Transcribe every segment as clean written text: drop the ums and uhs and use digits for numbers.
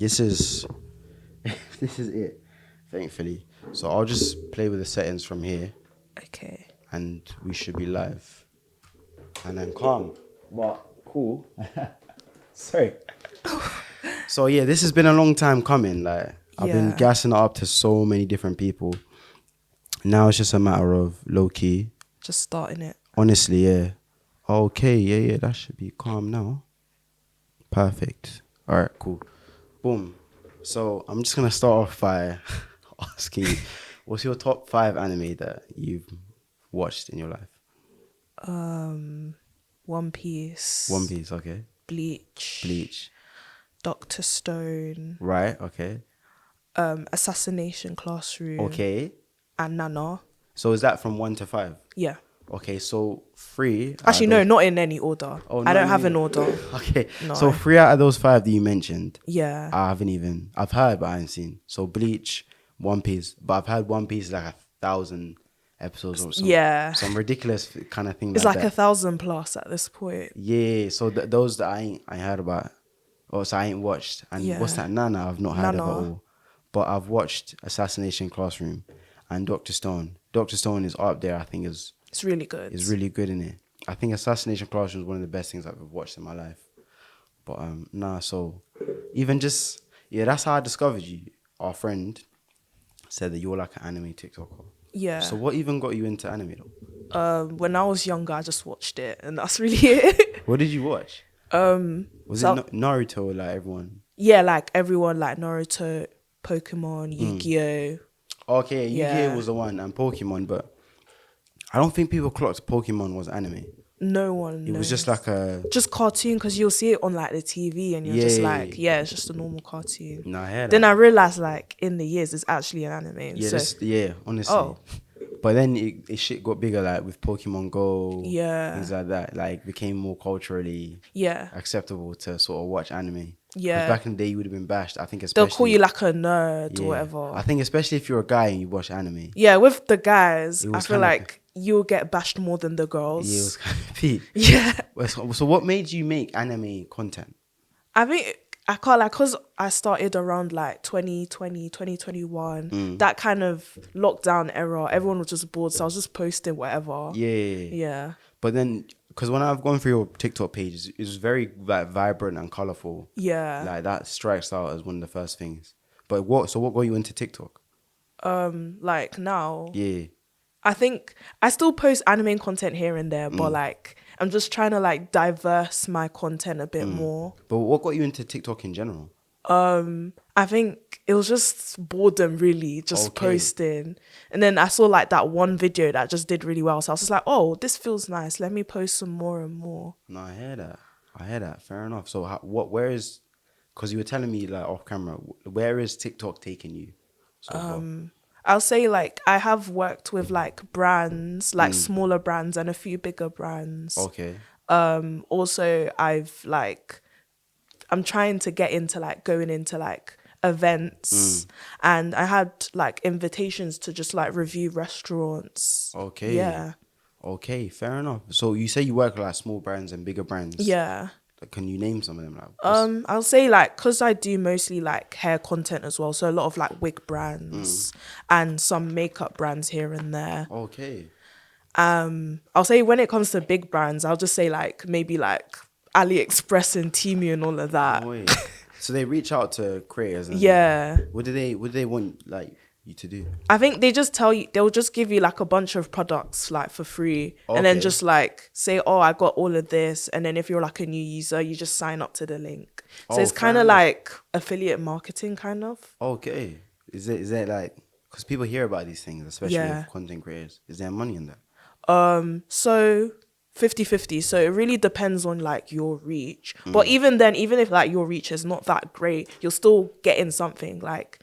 This is this is it, thankfully. So I'll just play with the settings from here, Okay. and we should be live. And then calm, but cool. Sorry. So yeah, this has been a long time coming. Like I've been Yeah. gassing it up to so many different people. Now it's just a matter of low key. Just starting it. Honestly, yeah. Okay, yeah, that should be calm now. Perfect. All right, cool. Boom. So I'm just gonna start off by asking you, what's your top 5 anime that you've watched in your life? One Piece. One Piece, okay. Bleach. Bleach, Doctor Stone. right? Okay. Assassination Classroom. Okay. And Nana. So is that from 1 to 5? Yeah. Okay, so 3. Actually, no, not in any order. Oh, I not don't in have any- an order. Okay, No. so 3 out of those 5 that you mentioned, Yeah. I've heard, but I haven't seen. So Bleach, One Piece, but I've heard One Piece is like 1,000 episodes or something. Yeah. Some ridiculous kind of thing It's like like that. 1,000 plus at this point. Yeah, so those that I heard about, or so I ain't watched. And what's Yeah. that, Nana? I've not heard of Nana. at all. But I've watched Assassination Classroom and Doctor Stone. Doctor Stone is up there, I think It's really good. is really good in it. I think Assassination Classroom is one of the best things I've ever watched in my life. But so even just, yeah, that's how I discovered you. Our friend said that you're like an anime TikToker. Yeah. So what even got you into anime though? When I was younger, I just watched it, and that's really it. What did you watch? Was so- it Naruto, like everyone? Yeah, like everyone, like Naruto, Pokemon, Yu-Gi-Oh. Okay, Yu-Gi-Oh Yeah. was the one, and Pokemon, but I don't think people clocked Pokemon was anime. No one It was just knows. like a... Just cartoon, because you'll see it on like the TV, and you're just Yeah. like, yeah, it's just a normal cartoon. Nah, I hear that. Then I realized, like, in the years, it's actually an anime. Yeah, so, honestly. Oh. But then it shit got bigger, like with Pokemon Go, Yeah. things like that. Like became more culturally yeah, acceptable to sort of watch anime. 'Cause Yeah. back in the day, you would have been bashed. I think they'll especially call you like a nerd yeah. or whatever. I think especially if you're a guy and you watch anime, Yeah, with the guys, It I was feel kinda- like you'll get bashed more than the girls. yeah, it was kind of peak. Yeah. So what made you make anime content? I think I can't, like, because I started around like 2020, 2021, that kind of lockdown era, everyone was just bored, so I was just posting whatever. Yeah. Yeah. But then, because when I've gone through your TikTok page, it's very like vibrant and colorful. Yeah. Like that strikes out as one of the first things. But what got you into TikTok? Like now, Yeah. I think I still post anime content here and there, but like I'm just trying to like diverse my content a bit more. But what got you into TikTok in general? I think it was just boredom, really, just Okay. posting. And then I saw like that one video that just did really well. So I was just like, oh, this feels nice. Let me post some more and more. No, I hear that. Fair enough. So where is, because you were telling me like off camera, where is TikTok taking you? So far? I'll say like I have worked with like brands, like smaller brands and a few bigger brands. Okay. Also I'm trying to get into like going into like events and I had like invitations to just like review restaurants. Okay. Yeah. Okay, fair enough. So you say you work with like small brands and bigger brands. Yeah. Like, can you name some of them? Like, I'll say like, because I do mostly like hair content as well, so a lot of like wig brands and some makeup brands here and there. okay. I'll say when it comes to big brands, I'll just say like maybe like AliExpress and Temu and all of that. Oh, wait. So they reach out to creators. And Yeah. What do they want like you to do? I think they just tell you, they'll just give you like a bunch of products like for free and then Okay. just like say, oh, I got all of this. And then if you're like a new user, you just sign up to the link. So Oh, it's kind fair of enough. like affiliate marketing kind of. Okay. Is it like, because people hear about these things, especially Yeah. with content creators. Is there money in that? So 50-50. So it really depends on like your reach. But even then, even if like your reach is not that great, you're still getting something. Like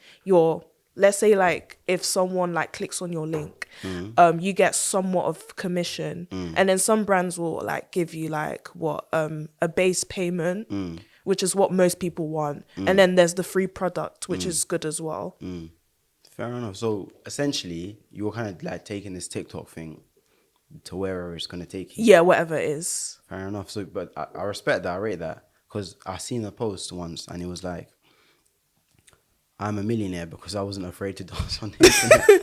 let's say like if someone like clicks on your link, you get somewhat of commission. And then some brands will like give you like a base payment, which is what most people want. And then there's the free product, which is good as well. Fair enough. So essentially, you're kind of like taking this TikTok thing to wherever it's gonna take you. Yeah, whatever it is. Fair enough. So, but I respect that. I rate that because I seen a post once and it was like, I'm a millionaire because I wasn't afraid to dance on the internet.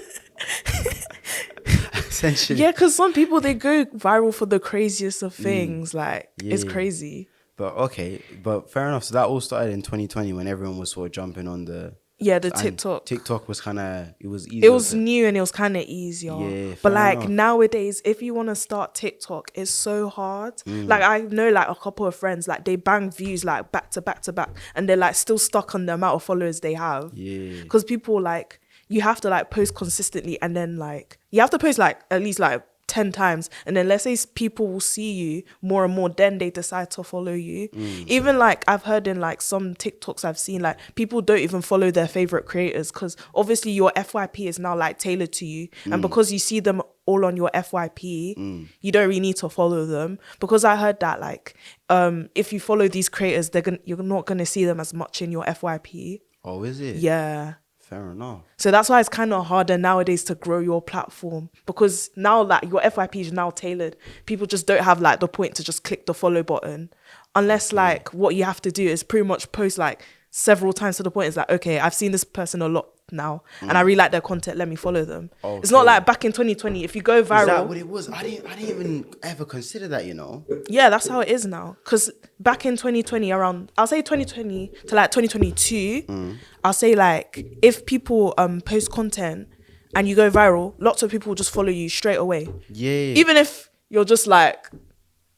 Essentially. Yeah, because some people, they go viral for the craziest of things. Like, it's Yeah. crazy. But okay, but fair enough. So that all started in 2020 when everyone was sort of jumping on the, Yeah, the and TikTok. TikTok was kind of, it was It easier was to, new and it was kind of easier. yeah, But fair like enough. nowadays, if you want to start TikTok, it's so hard. Mm. Like I know like a couple of friends, like they bang views like back to back to back, and they're like still stuck on the amount of followers they have. Yeah. Because people like, you have to like post consistently, and then like you have to post like at least like 10 times, and then let's say people will see you more and more, then they decide to follow you. Even like I've heard in like some TikToks I've seen, like people don't even follow their favorite creators because obviously your FYP is now like tailored to you, and because you see them all on your FYP, you don't really need to follow them. Because I heard that like if you follow these creators, you're not gonna see them as much in your FYP. Oh, is it? Yeah. Fair enough. So that's why it's kind of harder nowadays to grow your platform, because now that your FYP is now tailored, people just don't have like the point to just click the follow button, unless like what you have to do is pretty much post like several times to the point it's like, okay, I've seen this person a lot now and I really like their content, let me follow them. It's not like back in 2020, if you go viral. Is that what it was? I didn't even ever consider that, you know. Yeah, that's how it is now. Because back in 2020, around, I'll say 2020 to like 2022, I'll say like if people post content and you go viral, lots of people will just follow you straight away. Yeah. Even if you're just like,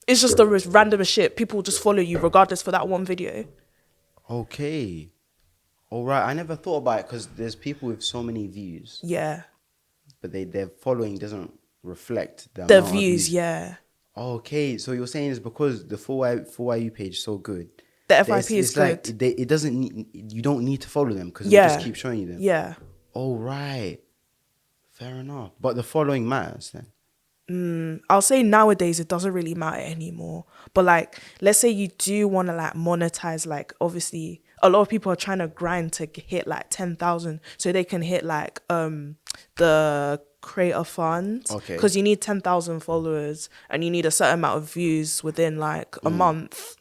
it's just the most random shit, people will just follow you regardless for that one video. Okay. All right. I never thought about it because there's people with so many views, Yeah. but their following doesn't reflect the The amount of views, yeah. Okay, so you're saying it's because the full YU page is so good. The that FYP is it's like good. it doesn't need, you don't need to follow them because Yeah. they just keep showing you them. Yeah. Oh right, fair enough. But the following matters then. I'll say nowadays it doesn't really matter anymore. But like, let's say you do want to like monetize, like obviously a lot of people are trying to grind to hit like 10,000 so they can hit like the creator fund. Okay. Because you need 10,000 followers and you need a certain amount of views within like a month.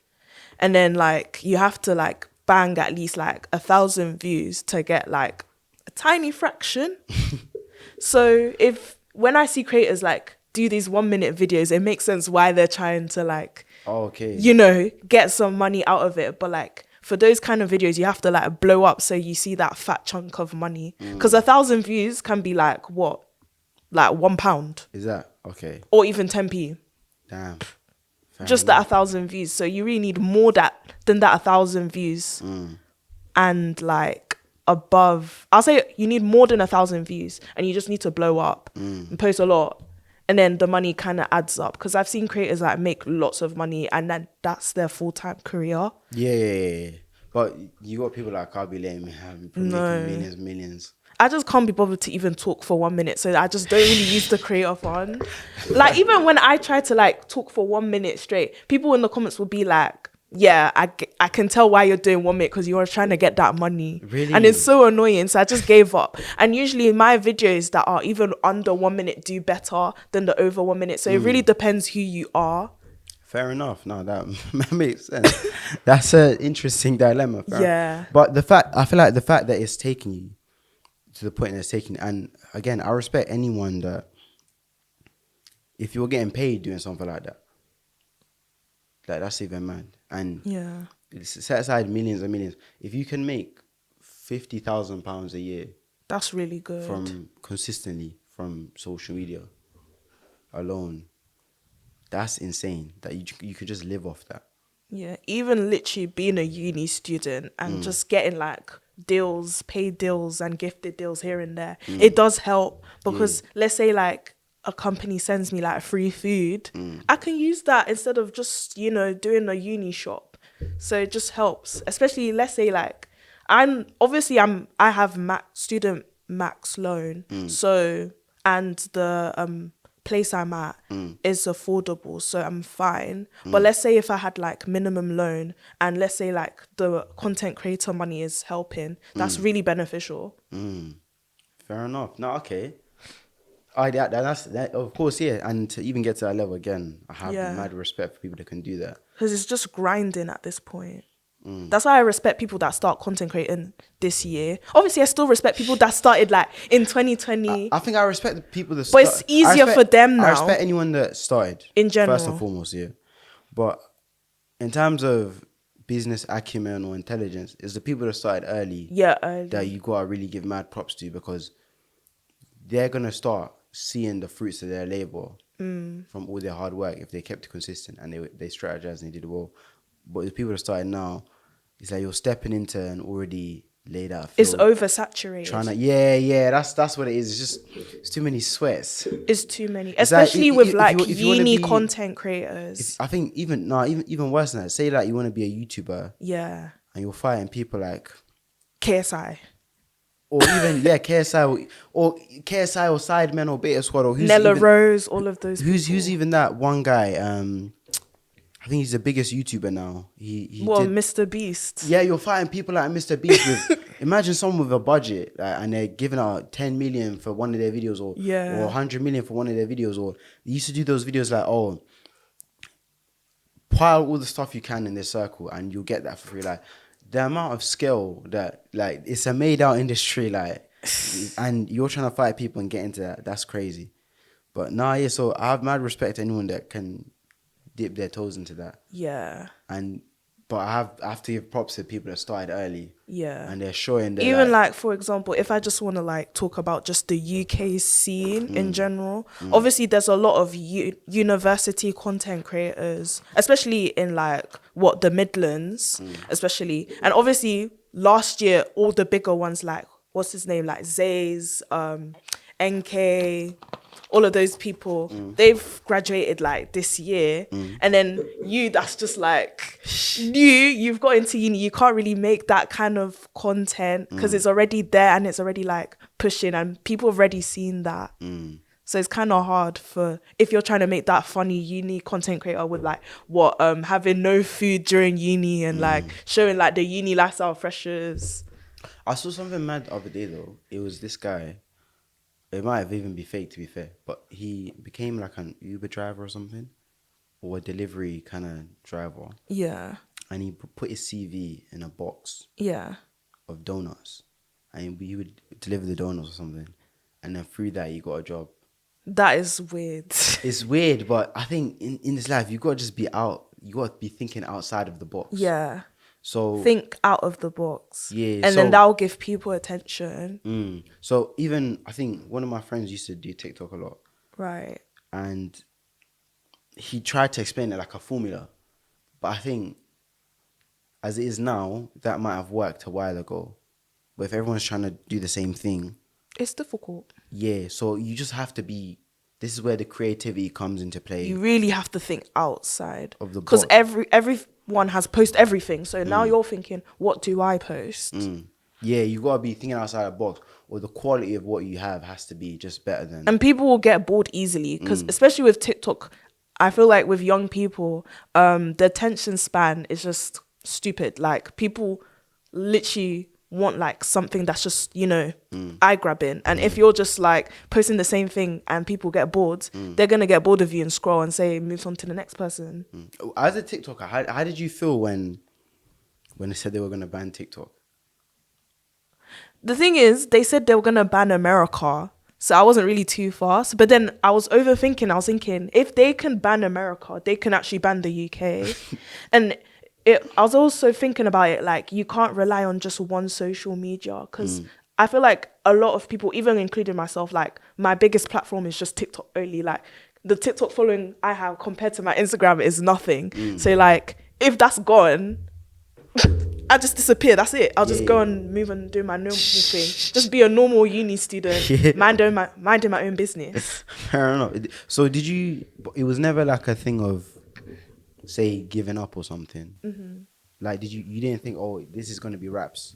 And then like you have to like bang at least like 1,000 views to get like a tiny fraction. So when I see creators like do these 1 minute videos, it makes sense why they're trying to like, Okay. you know, get some money out of it. But like for those kind of videos, you have to like blow up so you see that fat chunk of money. Because 1,000 views can be like what? Like £1 Is that okay? or even 10p. Damn. Fair Just enough. that 1,000 views. So you really need more than that 1,000 views. And like above, I'll say you need more than 1,000 views and you just need to blow up and post a lot. And then the money kind of adds up. Because I've seen creators like make lots of money and then that's their full-time career. Yeah. But you got people like I'll be letting me have making millions. I just can't be bothered to even talk for 1 minute. So I just don't really use the creator fund. Like even when I try to like talk for 1 minute straight, people in the comments will be like, yeah, I can tell why you're doing 1 minute because you're trying to get that money. Really? And it's so annoying. So I just gave up. And usually my videos that are even under 1 minute do better than the over 1 minute. So it really depends who you are. Fair enough. No, that makes sense. That's an interesting dilemma. Fair Yeah. enough. But I feel like the fact that it's taking you to the point that it's taking, and again, I respect anyone that if you're getting paid doing something like that's even mad. And Yeah. set aside millions and millions. If you can make £50,000 a year That's really good. from consistently from social media alone, that's insane. That you could just live off that. Yeah, even literally being a uni student and just getting like deals, paid deals and gifted deals here and there, it does help because let's say like a company sends me like free food, I can use that instead of just, you know, doing a uni shop. So it just helps, especially let's say like I have student max loan, so and the place I'm at is affordable, so I'm fine. But let's say if I had like minimum loan and let's say like the content creator money is helping, that's really beneficial. Fair enough. No, okay. That's of course, yeah. And to even get to that level again, I have mad respect for people that can do that. Because it's just grinding at this point. That's why I respect people that start content creating this year. Obviously, I still respect people that started like in 2020. I think I respect the people that but it's easier for them now. I respect anyone that started. In general. First and foremost, yeah. But in terms of business acumen or intelligence, it's the people that started early. Yeah, early. That you gotta really give mad props to, because they're gonna start seeing the fruits of their labor from all their hard work if they kept it consistent and they strategized and they did well. But the people that started now, it's like you're stepping into an already laid out field. It's oversaturated. That's what it is. It's too many sweats. It's too many, especially with if you uni content creators. I think even worse than that. Say like you want to be a YouTuber. Yeah. And you're fighting people like KSI. Or even KSI or Sidemen or Beta Squad or Nella Rose, all of those. Who's even that one guy? I think he's the biggest YouTuber now. Mr. Beast. Yeah, you're fighting people like Mr. Beast. Imagine someone with a budget and they're giving out 10 million for one of their videos or 100 million for one of their videos. Or they used to do those videos like, pile all the stuff you can in this circle and you'll get that for free. Like the amount of skill that like it's a made out industry, like, and you're trying to fight people and get into that. That's crazy. But so I have mad respect to anyone that can dip their toes into that. Yeah. But I have to give props to people that started early. Yeah. And they're showing that. Even like for example, if I just want to like talk about just the UK scene in general, obviously there's a lot of university content creators, especially in like the Midlands, especially. And obviously last year, all the bigger ones like, what's his name? Like Zays, NK, all of those people, they've graduated like this year. And then that's just like you've got into uni, you can't really make that kind of content because it's already there and it's already like pushing and people have already seen that. So it's kind of hard if you're trying to make that funny uni content creator with like having no food during uni and like showing like the uni lifestyle freshers. I saw something mad the other day though. It was this guy. It might have even been fake, to be fair, but he became like an Uber driver or something, or a delivery kind of driver. Yeah. And he put his CV in a box. Yeah. Of donuts, and he would deliver the donuts or something, and then through that he got a job. That is weird. It's weird, but I think in this life you gotta just be out. You gotta be thinking outside of the box. Yeah. So think out of the box. Yeah. And then that'll give people attention. So even I think one of my friends used to do TikTok a lot. Right. And he tried to explain it like a formula. But I think as it is now, that might have worked a while ago. But if everyone's trying to do the same thing, it's difficult. Yeah. So you just have to be. This is where the creativity comes into play. You really have to think outside of the box. Because everyone has post everything. So now you're thinking, what do I post? Yeah, you gotta be thinking outside the box, or the quality of what you have has to be just better than. And people will get bored easily because, especially with TikTok, I feel like with young people, the attention span is just stupid. Like people literally want like something that's just eye grabbing, and if you're just like posting the same thing and people get bored, they're gonna get bored of you and scroll and say move on to the next person. As a TikToker, how did you feel when they said they were gonna ban TikTok? The thing is, they said they were gonna ban America, so I wasn't really too fast. But then I was overthinking. I was thinking, if they can ban America, they can actually ban the UK. And I was also thinking about it, like, you can't rely on just one social media, because I feel like a lot of people, even including myself, like, my biggest platform is just TikTok only. Like, the TikTok following I have compared to my Instagram is nothing. So, like, if that's gone, I just disappear. That's it. I'll just go and move and do my normal thing. Just be a normal uni student, minding my own business. Fair enough. So it was never like a thing of, say, giving up or something. Like, you didn't think, oh, this is going to be raps,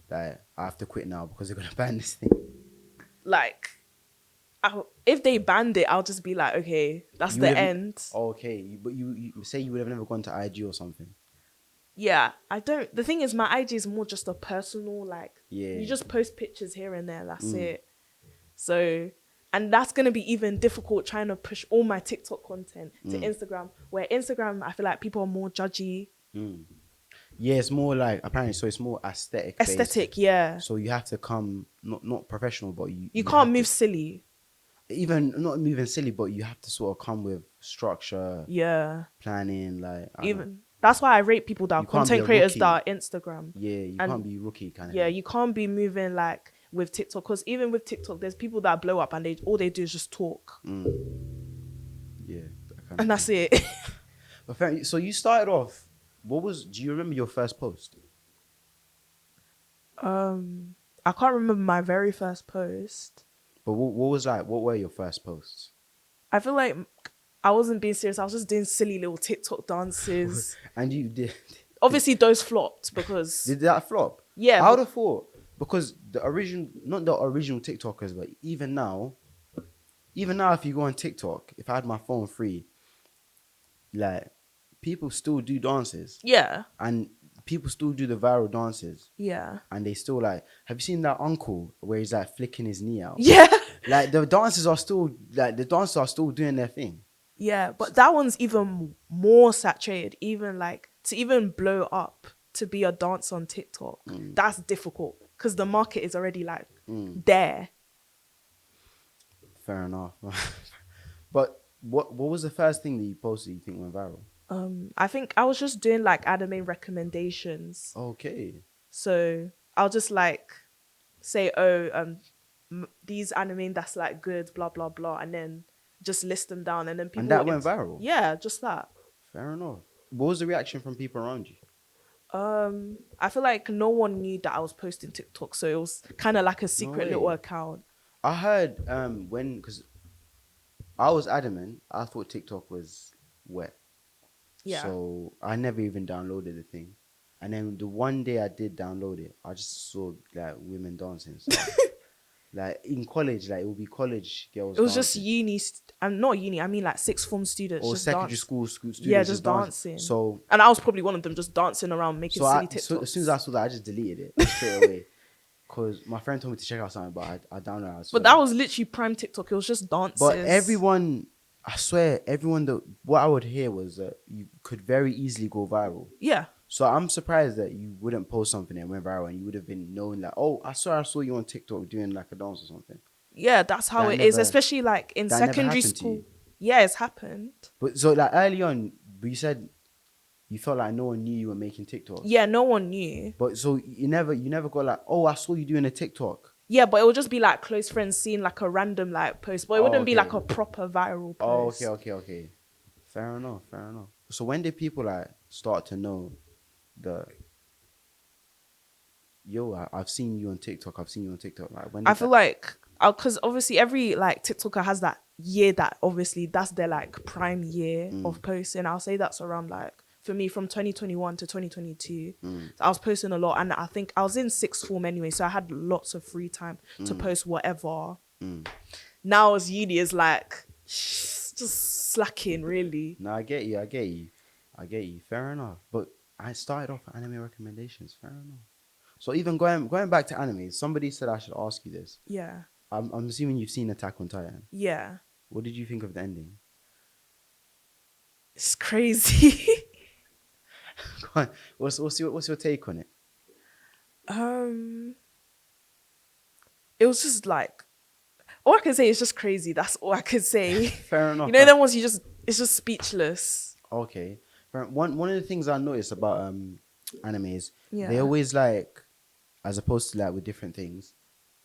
that I have to quit now because they're going to ban this thing? Like, if they banned it, I'll just be like, okay, that's the end. Oh, okay. But you say you would have never gone to IG or something. Yeah, I don't. The thing is, my IG is more just a personal, like, you just post pictures here and there, that's it. So, and that's going to be even difficult trying to push all my TikTok content to Instagram, where Instagram, I feel like people are more judgy. Yeah, it's more like apparently. So it's more aesthetic based. Aesthetic, yeah. So you have to come not professional, but You you can't have to move silly. even not moving silly, but you have to sort of come with structure, Yeah. planning. Like I don't know, Even that's why I rate people that are you can't be content a creators that rookie. are Instagram. Yeah, you can't And be rookie kind of yeah, thing. you can't be moving like with TikTok, because even with TikTok, there's people that blow up and they all they do is just talk. Yeah, that kind of And that's thing. it. But so you started off. What was? Do you remember your first post? I can't remember my very first post. But what was like? What were your first posts? I feel like I wasn't being serious. I was just doing silly little TikTok dances. And you did. Obviously, those flopped because Did that flop? yeah, I would have thought because the original, not the original TikTokers, but even now, if you go on TikTok, if I had my phone free, like people still do dances, yeah, and people still do the viral dances, yeah, and they still like. Have you seen that uncle where he's like flicking his knee out? yeah, Like the dancers are still doing their thing. yeah. But that one's even more saturated. Even like to even blow up to be a dance on TikTok, that's difficult because the market is already like there. Fair enough. But what was the first thing that you posted you think went viral? I think I was just doing like anime recommendations. Okay. So I'll just like say, oh, these anime that's like good, blah blah blah, and then just list them down, and then people. And that went viral. Yeah, just that. Fair enough. What was the reaction from people around you? I feel like no one knew that I was posting TikTok, so it was kind of like a secret way. little account. I heard because I was adamant, I thought TikTok was wet. Yeah. So I never even downloaded the thing. And then the one day I did download it, I just saw like women dancing. So, like in college, like it would be college girls. It was just dancing. uni. I'm not uni. I mean like sixth form students. Or just secondary dance. school students. Yeah, just dancing. So and I was probably one of them, just dancing around, making silly TikToks. so as soon as I saw that, I just deleted it straight away. Because my friend told me to check out something, but I downloaded it. But that was literally prime TikTok. It was just dances. But everyone, I swear, what I would hear was that you could very easily go viral. Yeah. So I'm surprised that you wouldn't post something that went viral and you would have been known like, oh, I saw you on TikTok doing like a dance or something. Yeah, that's how That it is, never- especially like in that never secondary happened to school. you? Yeah, it's happened. But so like early on, but you said you felt like no one knew you were making TikTok. Yeah, no one knew. But so you never got like, oh, I saw you doing a TikTok. Yeah, but it would just be like close friends seeing like a random like post, but it wouldn't be okay. like a proper viral Oh, post. okay. Fair enough. So when did people like start to know the I've seen you on TikTok. Like when I feel like, because obviously every like TikToker has that year that obviously that's their like prime year of posting. I'll say that's around like, for me, from 2021 to 2022. So I was posting a lot, and I think I was in sixth form anyway, so I had lots of free time to post whatever. Now as uni is like just slacking, really. No, I get you. Fair enough. But I started off with anime recommendations. Fair enough. So even going back to anime, somebody said I should ask you this. Yeah. I'm assuming you've seen Attack on Titan. Yeah. What did you think of the ending? It's crazy. Go on. What's your take on it? It was just like, all I can say is just crazy. That's all I could say. Fair enough. You know, then once it's just speechless. Okay. One of the things I noticed about anime is Yeah. they always like, as opposed to like with different things,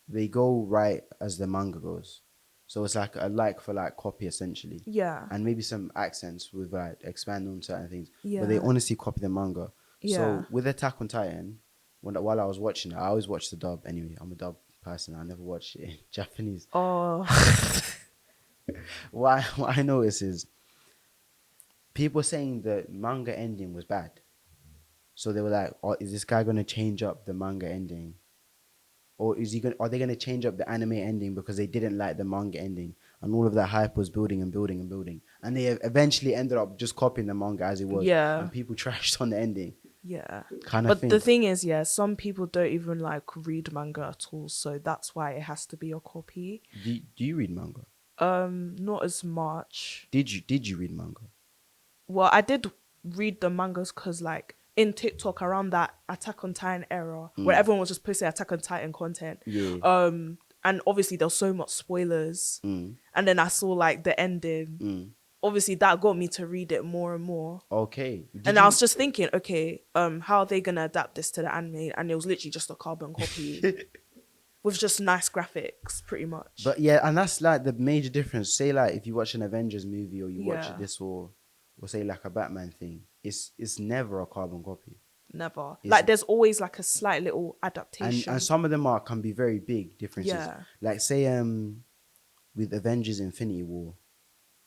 they go right as the manga goes. So it's like a like for like copy essentially. Yeah. And maybe some accents with like expand on certain things. Yeah. But they honestly copy the manga. Yeah. So with Attack on Titan, while I was watching it, I always watch the dub anyway. I'm a dub person. I never watch it in Japanese. Oh. What I notice is people saying the manga ending was bad. So they were like, oh, is this guy gonna change up the manga ending? Or are they gonna change up the anime ending because they didn't like the manga ending? And all of that hype was building. And they eventually ended up just copying the manga as it was. Yeah. And people trashed on the ending. Yeah. Kind of But thing. the thing is, yeah, some people don't even like read manga at all, so that's why it has to be a copy. Do you read manga? Not as much. Did you read manga? Well, I did read the mangas because like in TikTok around that Attack on Titan era, where everyone was just posting Attack on Titan content. Yeah. And obviously there was so much spoilers. And then I saw like the ending. Obviously that got me to read it more and more. Okay. And I was just thinking, okay, how are they gonna adapt this to the anime? And it was literally just a carbon copy with just nice graphics, pretty much. But yeah, and that's like the major difference. Say like if you watch an Avengers movie or you watch this or say like a Batman thing, it's never a carbon copy. Never. Like there's always like a slight little adaptation. And some of them can be very big differences. Yeah. Like say with Avengers Infinity War,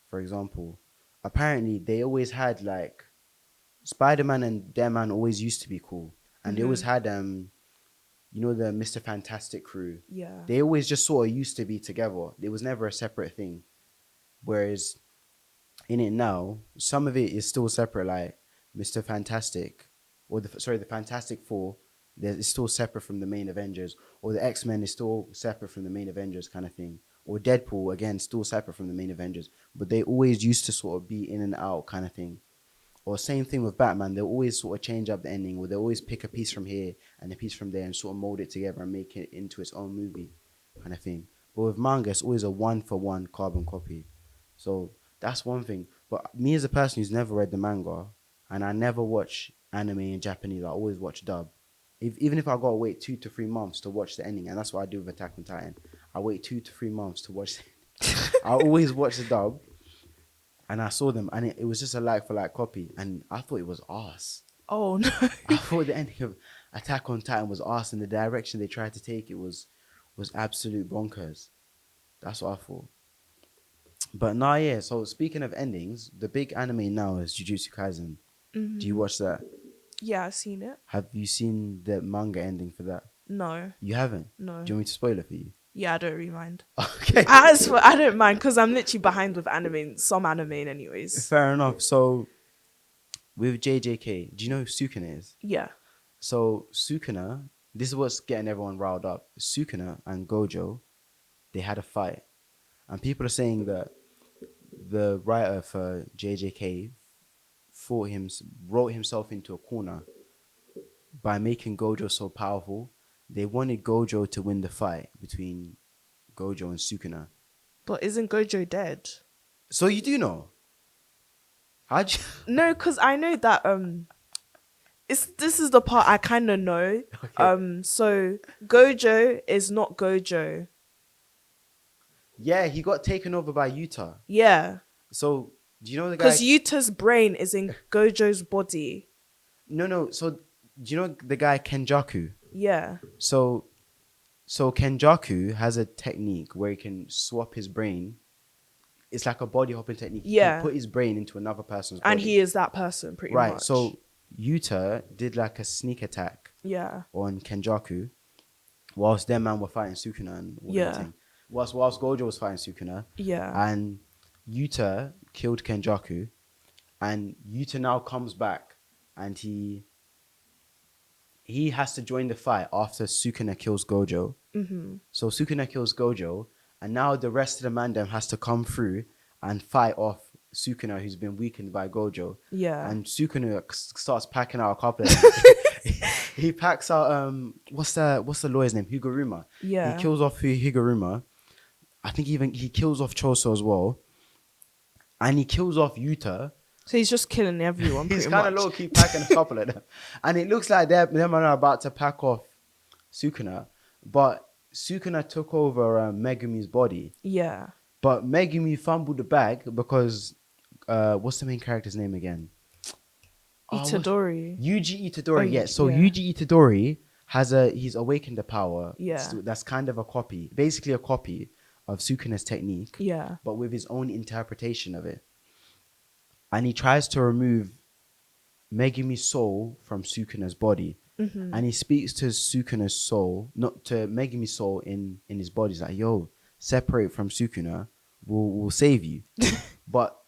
for example, apparently they always had like Spider-Man and their man always used to be cool. And they always had you know, the Mr. Fantastic crew. Yeah. They always just sort of used to be together. It was never a separate thing. Whereas in it now, some of it is still separate, like Mr. Fantastic, or the Fantastic Four, it's still separate from the main Avengers, or the X-Men is still separate from the main Avengers kind of thing, or Deadpool, again, still separate from the main Avengers, but they always used to sort of be in and out kind of thing. Or same thing with Batman, they'll always sort of change up the ending, or they'll always pick a piece from here and a piece from there and sort of mold it together and make it into its own movie kind of thing. But with manga, it's always a one-for-one carbon copy. So that's one thing. But me as a person who's never read the manga, and I never watch anime in Japanese, I always watch dub. Even if I gotta wait 2 to 3 months to watch the ending, and that's what I do with Attack on Titan, I wait 2 to 3 months to watch the ending. I always watch the dub. And I saw them, and it was just a like-for-like copy, and I thought it was arse. Oh, no. I thought the ending of Attack on Titan was arse, and the direction they tried to take it was absolute bonkers. That's what I thought. But nah, yeah, so speaking of endings, the big anime now is Jujutsu Kaisen. Do you watch that? Yeah, I've seen it. Have you seen the manga ending for that? No. You haven't? No. Do you want me to spoil it for you? Yeah, I don't really mind. Okay. I don't mind because I'm literally behind with some anime anyways. Fair enough. So, with JJK, do you know who Sukuna is? Yeah. So, Sukuna, this is what's getting everyone riled up. Sukuna and Gojo, they had a fight. And people are saying that the writer for JJK wrote himself into a corner by making Gojo so powerful. They wanted Gojo to win the fight between Gojo and Sukuna. But isn't Gojo dead? So you do know? How'd you... No, because I know that this is the part I kind of know. Okay. So Gojo is not Gojo. Yeah, he got taken over by Yuta. Yeah. So do you know the guy? Because Yuta's brain is in Gojo's body. No. So do you know the guy Kenjaku? Yeah. So Kenjaku has a technique where he can swap his brain. It's like a body hopping technique. He can put his brain into another person's body. And he is that person, pretty much. Right. So Yuta did like a sneak attack. Yeah. On Kenjaku, whilst their man were fighting Sukuna and all that thing. Whilst Gojo was fighting Sukuna. Yeah. And Yuta killed Kenjaku, and Yuta now comes back, and he has to join the fight after Sukuna kills Gojo. Mm-hmm. So Sukuna kills Gojo, and now the rest of the Mandem has to come through and fight off Sukuna, who's been weakened by Gojo. Yeah. And Sukuna starts packing out a couple of he packs out what's the lawyer's name? Higuruma. Yeah. He kills off Higuruma. I think even he kills off Choso as well. And he kills off Yuta. So he's just killing everyone. He's kind of low key packing a couple of them. And it looks like them are about to pack off Sukuna. But Sukuna took over Megumi's body. Yeah. But Megumi fumbled the bag because what's the main character's name again? Itadori. Yuji Itadori, yeah. So Yuji Itadori he's awakened the power. Yeah. So that's kind of a copy, basically a copy of Sukuna's technique. Yeah. But with his own interpretation of it. And he tries to remove Megumi's soul from Sukuna's body. Mm-hmm. And he speaks to Sukuna's soul, not to Megumi's soul in his body. He's like, yo, separate from Sukuna, we'll save you. But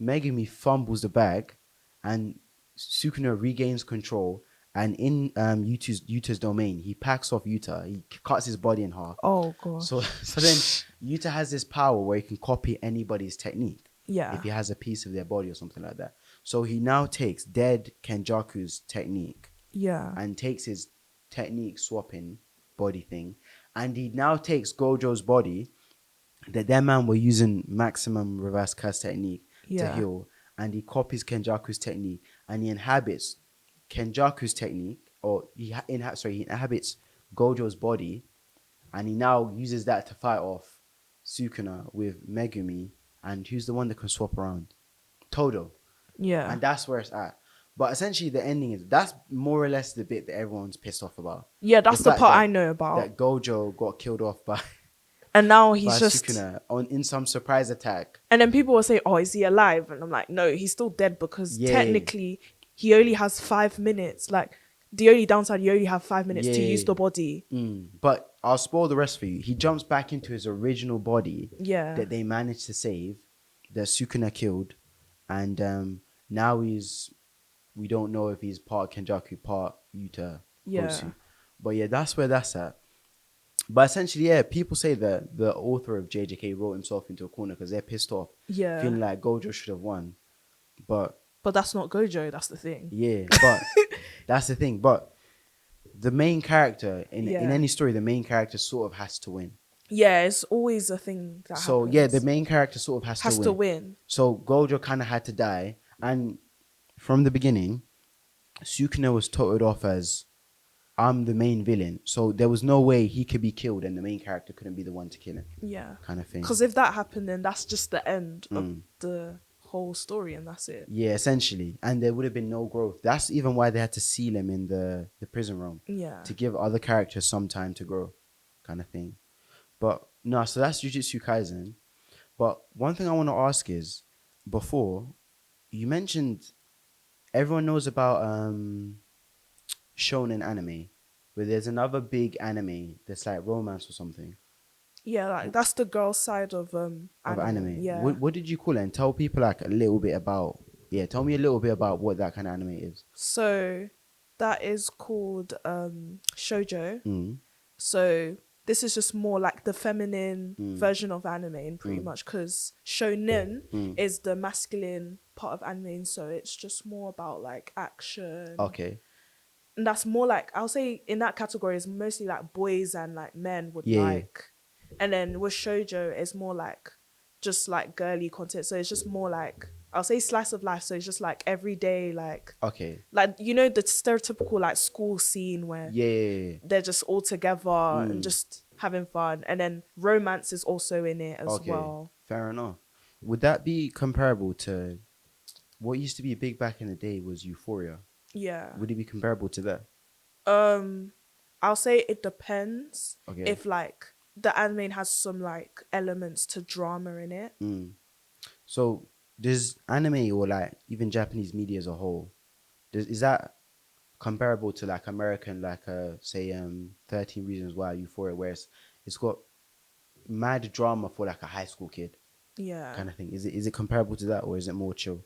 Megumi fumbles the bag and Sukuna regains control, and in Yuta's domain, he packs off Yuta. He cuts his body in half. Oh god. So then Yuta has this power where he can copy anybody's technique. Yeah. If he has a piece of their body or something like that. So he now takes dead Kenjaku's technique Yeah. and takes his technique swapping body thing, and he now takes Gojo's body that their man were using maximum reverse curse technique to Yeah. heal, and he copies Kenjaku's technique and he inhabits Kenjaku's technique, or he inhabits Gojo's body, and he now uses that to fight off Sukuna with Megumi, and who's the one that can swap around? Todo. Yeah. And that's where it's at. But essentially, the ending is that's more or less the bit that everyone's pissed off about. Yeah, that's the fact part that- I know about. That Gojo got killed off by And now he's by just Sukuna in some surprise attack. and then people will say, "Oh, is he alive?" And I'm like, "No, he's still dead because Yeah. technically he only has 5 minutes. Like the only downside, you only have 5 minutes to Yeah. use the body." But I'll spoil the rest for you. He jumps back into his original body Yeah. that they managed to save, that Sukuna killed, and now we don't know if he's part Kenjaku, part Yuta. Yeah. Hosu. But yeah, that's where that's at. But essentially, yeah, people say that the author of JJK wrote himself into a corner because they're pissed off, Yeah. feeling like Gojo should have won. But But that's not Gojo. That's the thing. yeah, but that's the thing. But the main character in Yeah. any story, the main character sort of has to win. Yeah, it's always a thing that So happens. yeah, the main character sort of has has to to win. win. So Gojo kind of had to die, and from the beginning, Sukuna was touted off as, I'm the main villain. So there was no way he could be killed and the main character couldn't be the one to kill him, Yeah. kind of thing. Because if that happened, then that's just the end of Mm. the whole story, and that's it. Yeah, essentially. And there would have been no growth. That's even why they had to seal him in the prison room, Yeah. to give other characters some time to grow, kind of thing. But no, so that's Jujutsu Kaisen. But one thing I want to ask is, before, you mentioned everyone knows about Shonen anime, where there's another big anime that's like romance or something Yeah, like that's the girl side of anime. Yeah. What did you call it? And tell people like a little bit about. Yeah, tell me a little bit about what that kind of anime is. So that is called shojo. Mm. So this is just more like the feminine version of anime, pretty much, because shonen is the masculine part of anime, so it's just more about like action. Okay. And that's more like, I'll say in that category is mostly like boys and like men would Yeah. like. And then with shoujo, it's more like just like girly content. So it's just more like, I'll say slice of life. So it's just like everyday, like Okay. you know, the stereotypical like school scene where Yeah. they're just all together and just having fun. And then romance is also in it as Okay. well. Fair enough. Would that be comparable to what used to be big back in the day was Euphoria? Yeah. Would it be comparable to that? I'll say it depends Okay. if like the anime has some like elements to drama in it. So does anime or like even Japanese media as a whole, is that comparable to like American, like say 13 Reasons Why, Euphoria, where it's got mad drama for like a high school kid Yeah. kind of thing? Is it comparable to that, or is it more chill?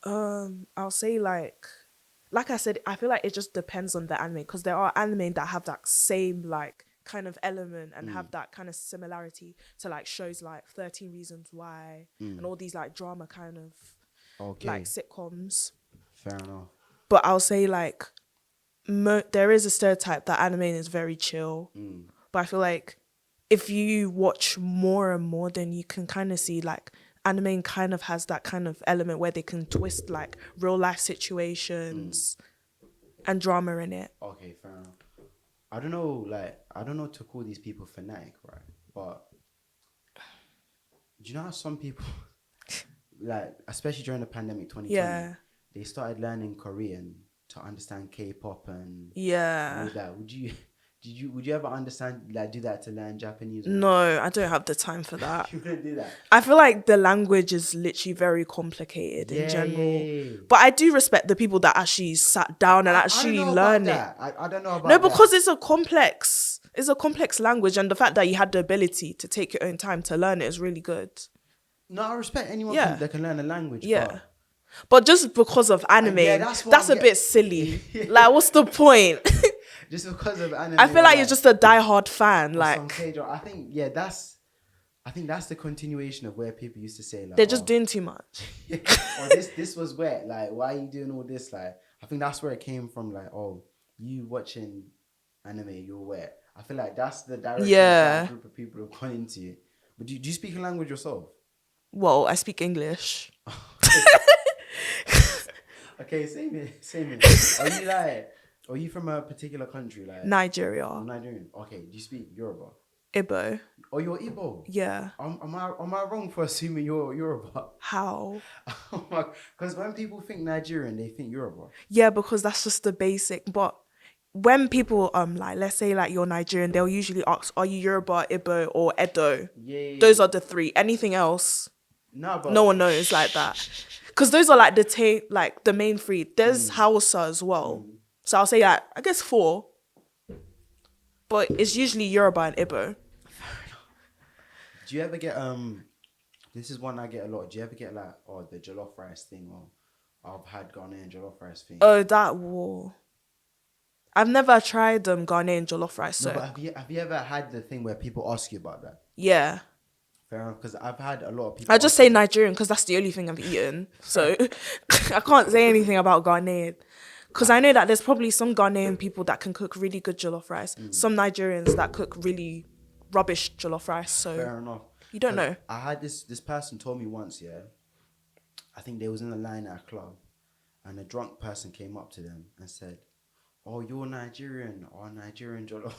I'll say like I said, I feel like it just depends on the anime, because there are anime that have that same like kind of element and have that kind of similarity to like shows like 13 Reasons Why and all these like drama kind of Okay. like sitcoms. Fair enough. But I'll say like there is a stereotype that anime is very chill. But I feel like if you watch more and more, then you can kind of see like anime kind of has that kind of element where they can twist like real life situations and drama in it. Okay, fair enough. I don't know to call these people fanatic, right? But do you know how some people, like, especially during the pandemic 2020, Yeah. they started learning Korean to understand K-pop and Yeah. all that. Would you ever understand, like, do that to learn Japanese? Or No, I don't have the time for that. you couldn't do that. I feel like the language is literally very complicated in general. Yeah. But I do respect the people that actually sat down and actually learn it. I don't know about No, that. because it's a complex language, and the fact that you had the ability to take your own time to learn it is really good. No, I respect anyone Yeah. that can learn a language. Yeah. But just because of anime, yeah, that's, that's what a I'm bit silly. Like, what's the point? Just because of anime. I feel like you're just a diehard fan. or some Like, K-drama. I I think that's the continuation of where people used to say like, They're just oh, doing too much. or this was wet. Like, why are you doing all this? Like, I think that's where it came from. Like, oh, you watching anime, you're wet. I feel like that's the direction that Yeah. group of people have gone into. But do you speak a language yourself? Well, I speak English. Okay, same here, same here. Are you from a particular country? Like, Nigeria. I'm Nigerian. Okay, do you speak Yoruba? Igbo. Oh, you're Igbo. Yeah. Am I wrong for assuming you're Yoruba? How? Because when people think Nigerian, they think Yoruba. Yeah, because that's just the basic. But when people like let's say like you're Nigerian, they'll usually ask, are you Yoruba, Igbo, or Edo? Yeah. Those are the three. Anything else, No, but no one knows like that. Because those are like the main three. There's Hausa as well. So I'll say like, I guess 4. But it's usually Yoruba and Igbo. Do you ever get this is one I get a lot. Do you ever get like the jollof rice thing, or I've had Ghanaian jollof rice thing? Oh, that war. I've never tried Ghanaian jollof rice. No, So but have you ever had the thing where people ask you about that? yeah. Fair enough, because I've had a lot of people. I just say Nigerian because that's the only thing I've eaten. So I can't say anything about Ghanaian. Because I know that there's probably some Ghanaian people that can cook really good jollof rice. Some Nigerians that cook really rubbish jollof rice. So Fair enough. you don't know. I had this person told me once, yeah. I think they was in the line at a club, and a drunk person came up to them and said, "Oh, you're Nigerian, or Nigerian jollof."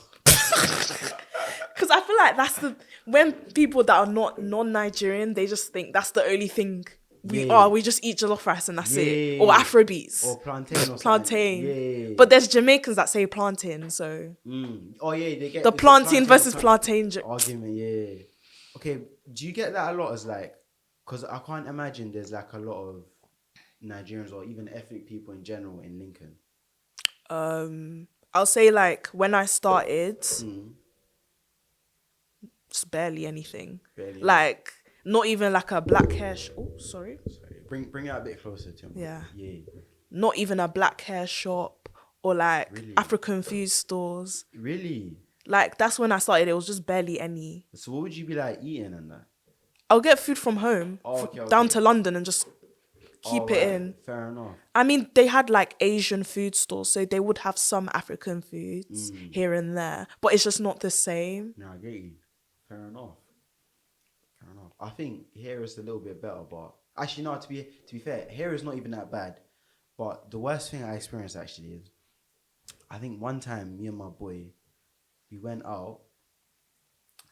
Because I feel like when people that are not non-Nigerian, they just think that's the only thing we Yeah. are. We just eat jollof rice and that's it. Or Yeah. Afrobeats. Or plantain or something. Plantain. Yeah. But there's Jamaicans that say plantain, so Oh yeah, they get the it's a plantain versus or plantain. argument. Yeah. Okay, do you get that a lot as like, because I can't imagine there's like a lot of Nigerians or even ethnic people in general in Lincoln. I'll say like when I started, just barely anything. Barely. Like not even like a black hair. Oh, sorry. Bring it a bit closer to him. Yeah. Yeah. Not even a black hair shop or like Really? African food stores. Really? Like that's when I started. It was just barely any. So what would you be like eating and that? I'll get food from home, down to London, and just keep it in. Fair enough. I mean, they had like Asian food stores, so they would have some African foods here and there, but it's just not the same. No, I get you. Fair enough. I think here is a little bit better, but actually, no. To be fair, here is not even that bad. But the worst thing I experienced actually is, I think one time me and my boy, we went out,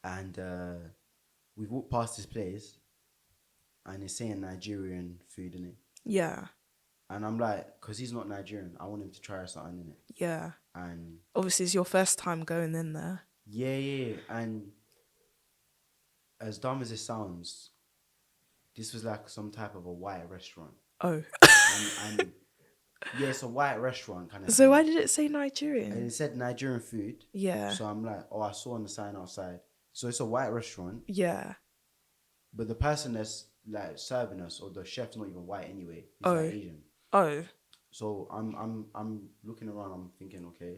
and we walked past this place, and it's saying Nigerian food in it. Yeah. And I'm like, because he's not Nigerian, I want him to try something in it. Yeah. And obviously, it's your first time going in there. Yeah. And as dumb as it sounds, this was like some type of a white restaurant. Oh. and yeah, it's a white restaurant kind of So thing. why did it say Nigerian? And it said Nigerian food. Yeah. So I'm like, I saw on the sign outside. So it's a white restaurant. Yeah. But the person that's like serving us, or the chef's not even white anyway. He's like Asian. Oh. So I'm looking around. I'm thinking, okay,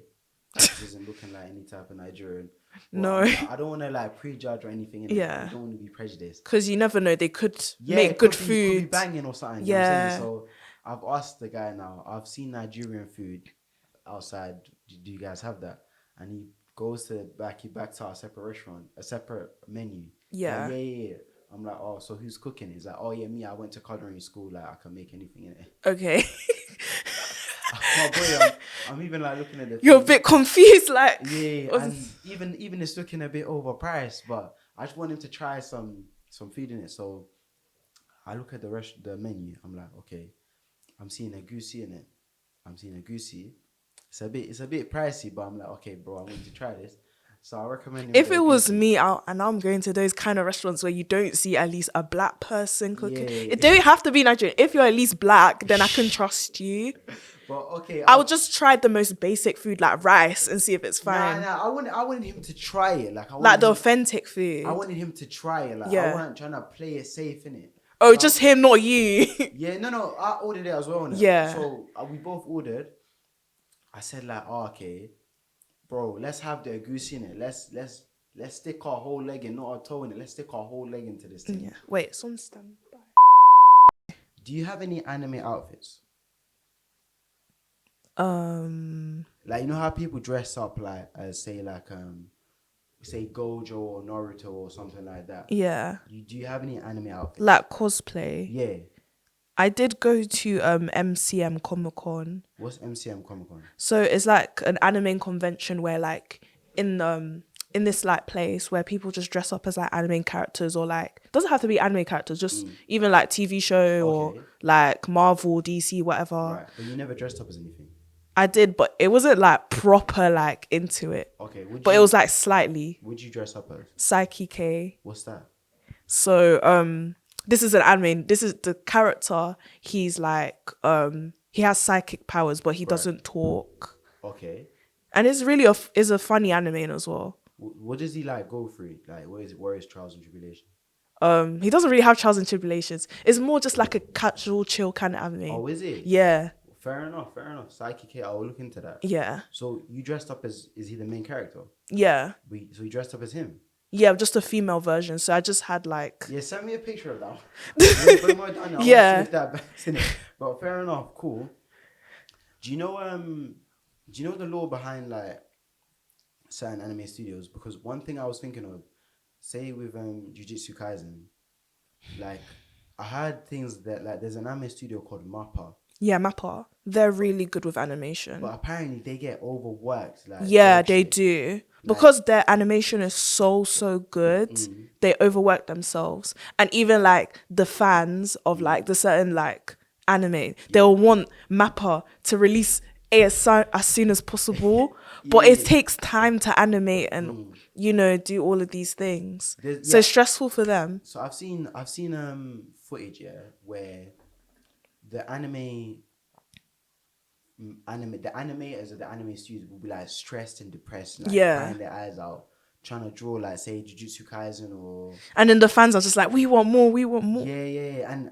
this isn't looking like any type of Nigerian. No. I don't want to like prejudge or anything. Yeah. I don't want to be prejudiced. Because you never know. They could Yeah, make good could food. be banging or something. Yeah. You know what I'm saying? So I've asked the guy now. I've seen Nigerian food outside. Do you guys have that? And he goes to the back. He backs out a separate restaurant, a separate menu. Yeah. Like, yeah. I'm like, oh, so who's cooking? He's like, oh yeah, me. I went to culinary school. Like, I can make anything in it. Okay. Oh boy, I'm even like looking at the. You're a bit confused, like. Yeah, and even it's looking a bit overpriced, but I just want him to try some food in it. So I look at the menu. I'm like, okay, I'm seeing a goosey in it. It's a bit pricey, but I'm like, okay, bro, I want you to try this. So I recommend him. If it was me out and I'm going to those kind of restaurants where you don't see at least a black person cooking, it don't have to be Nigerian. If you're at least black, then I can trust you. But okay, I would just try the most basic food like rice and see if it's fine. Nah, I wanted him to try it, like the authentic food. I wanted him to try it, like Yeah. I wasn't trying to play it safe in it. Oh, just him, not you. Yeah, no, I ordered it as well. Innit? Yeah. So we both ordered. I said like, oh, okay, bro, let's have the goosey in it. Let's Let's stick our whole leg in, not our toe in it. Let's stick our whole leg into this thing. Yeah. Wait, someone stand by. Do you have any anime outfits? Like, you know how people dress up like as say gojo or Naruto or something like that. Yeah. Do you have any anime outfits? Like cosplay. Yeah. I did go to MCM Comic Con. What's MCM Comic Con? So it's like an anime convention where like in this like place where people just dress up as like anime characters, or like doesn't have to be anime characters, just even like TV show or like Marvel, DC, whatever. Right, but you never dressed up as anything. I did, but it wasn't like proper like into it. Okay, but it was like slightly. Would you dress up as? Psyche K. What's that? So this is an anime. This is the character. He's like he has psychic powers, but he doesn't talk. Okay. And it's really is a funny anime as well. What does he like go through? Like, what is it? Where is trials and tribulations? He doesn't really have trials and tribulations. It's more just like a casual, chill kind of anime. Oh, is it? Yeah. Fair enough. Psyche K, I will look into that. Yeah. So you dressed up as, is he the main character? Yeah. So you dressed up as him? Yeah, just a female version. So I just had like... Yeah, send me a picture of that. Yeah. But fair enough, cool. Do you know the law behind like certain anime studios? Because one thing I was thinking of, say with Jujutsu Kaisen, like I heard things that like there's an anime studio called MAPPA. Yeah, MAPPA. They're really good with animation. But apparently they get overworked. Like, yeah, they do. Because their animation is so good, they overwork themselves. And even like the fans of like the certain like anime, they'll want MAPPA to release as soon as possible. But it takes time to animate and do all of these things. So it's stressful for them. So I've seen footage where the animators of the anime studios will be like stressed and depressed, like crying their eyes out, trying to draw like say Jujutsu Kaisen or. And then the fans are just like, we want more. Yeah.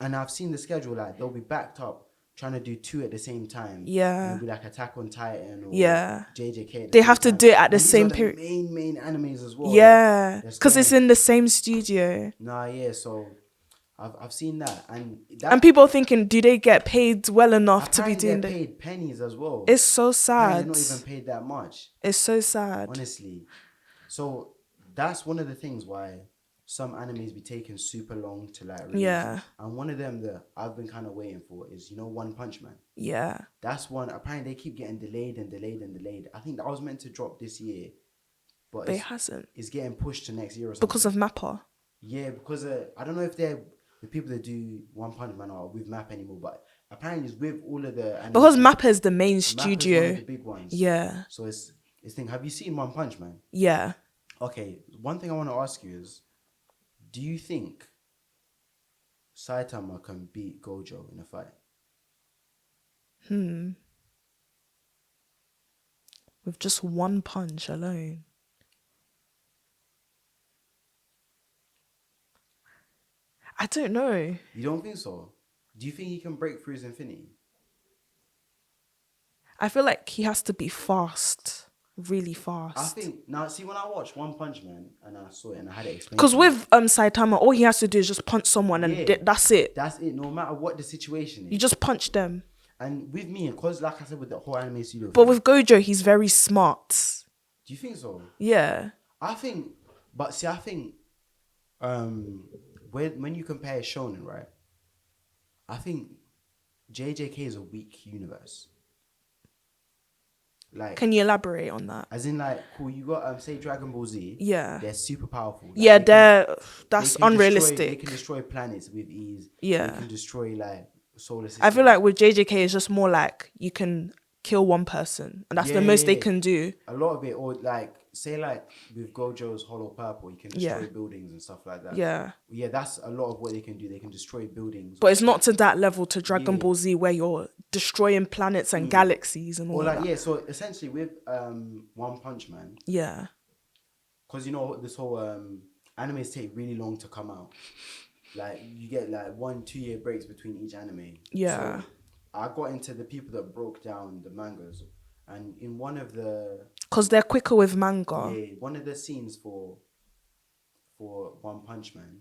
And I've seen the schedule, like they'll be backed up trying to do 2 at the same time. Yeah. It'll be like Attack on Titan or JJK. They have to do it at the same period. Main animes as well. Yeah, because it's in the same studio. So I've seen that, and people thinking, do they get paid well enough to be doing that? They're paid pennies as well. It's so sad. They're not even paid that much. It's so sad, honestly. So that's one of the things why some animes be taking super long to like release. Yeah. And one of them that I've been kind of waiting for is One Punch Man. Yeah. That's one. Apparently they keep getting delayed. I think that was meant to drop this year, but it hasn't. It's getting pushed to next year or something. Because of MAPPA. Yeah, because I don't know if they're the people that do One Punch Man are with MAPPA anymore, but apparently it's with all of the. Because MAPPA is the main studio. MAPPA is one of the big ones. Yeah. So it's thing. Have you seen One Punch Man? Yeah. Okay. One thing I want to ask you is, do you think Saitama can beat Gojo in a fight? With just one punch alone. I don't know. You don't think so? Do you think he can break through his infinity? I feel like he has to be fast. Really fast. I think now. See, when I watched One Punch Man and I saw it and I had it explained. Because with Saitama, all he has to do is just punch someone and that's it. That's it. No matter what the situation is, you just punch them. And with me, because like I said, with the whole anime studio. But with Gojo, he's very smart. Do you think so? Yeah. I think, when you compare Shonen, right? I think JJK is a weak universe. Like, can you elaborate on that? As in, like, cool, you got say Dragon Ball Z. Yeah, they're super powerful. Like, yeah, that's unrealistic. They can destroy planets with ease. Yeah, they can destroy like solar systems. I feel like with JJK, it's just more like you can kill one person, and that's the most they can do. A lot of it, or like say like with Gojo's Hollow Purple, you can destroy buildings and stuff like that. Yeah, that's a lot of what they can do. They can destroy buildings, but it's not to that level to Dragon Ball Z where you're destroying planets and galaxies and all that. Yeah, so essentially with One Punch Man, because this whole animes take really long to come out. Like you get like 1-2 year breaks between each anime. Yeah. So I got into the people that broke down the mangas, and in one of the Because they're quicker with manga. Yeah, one of the scenes for One Punch Man,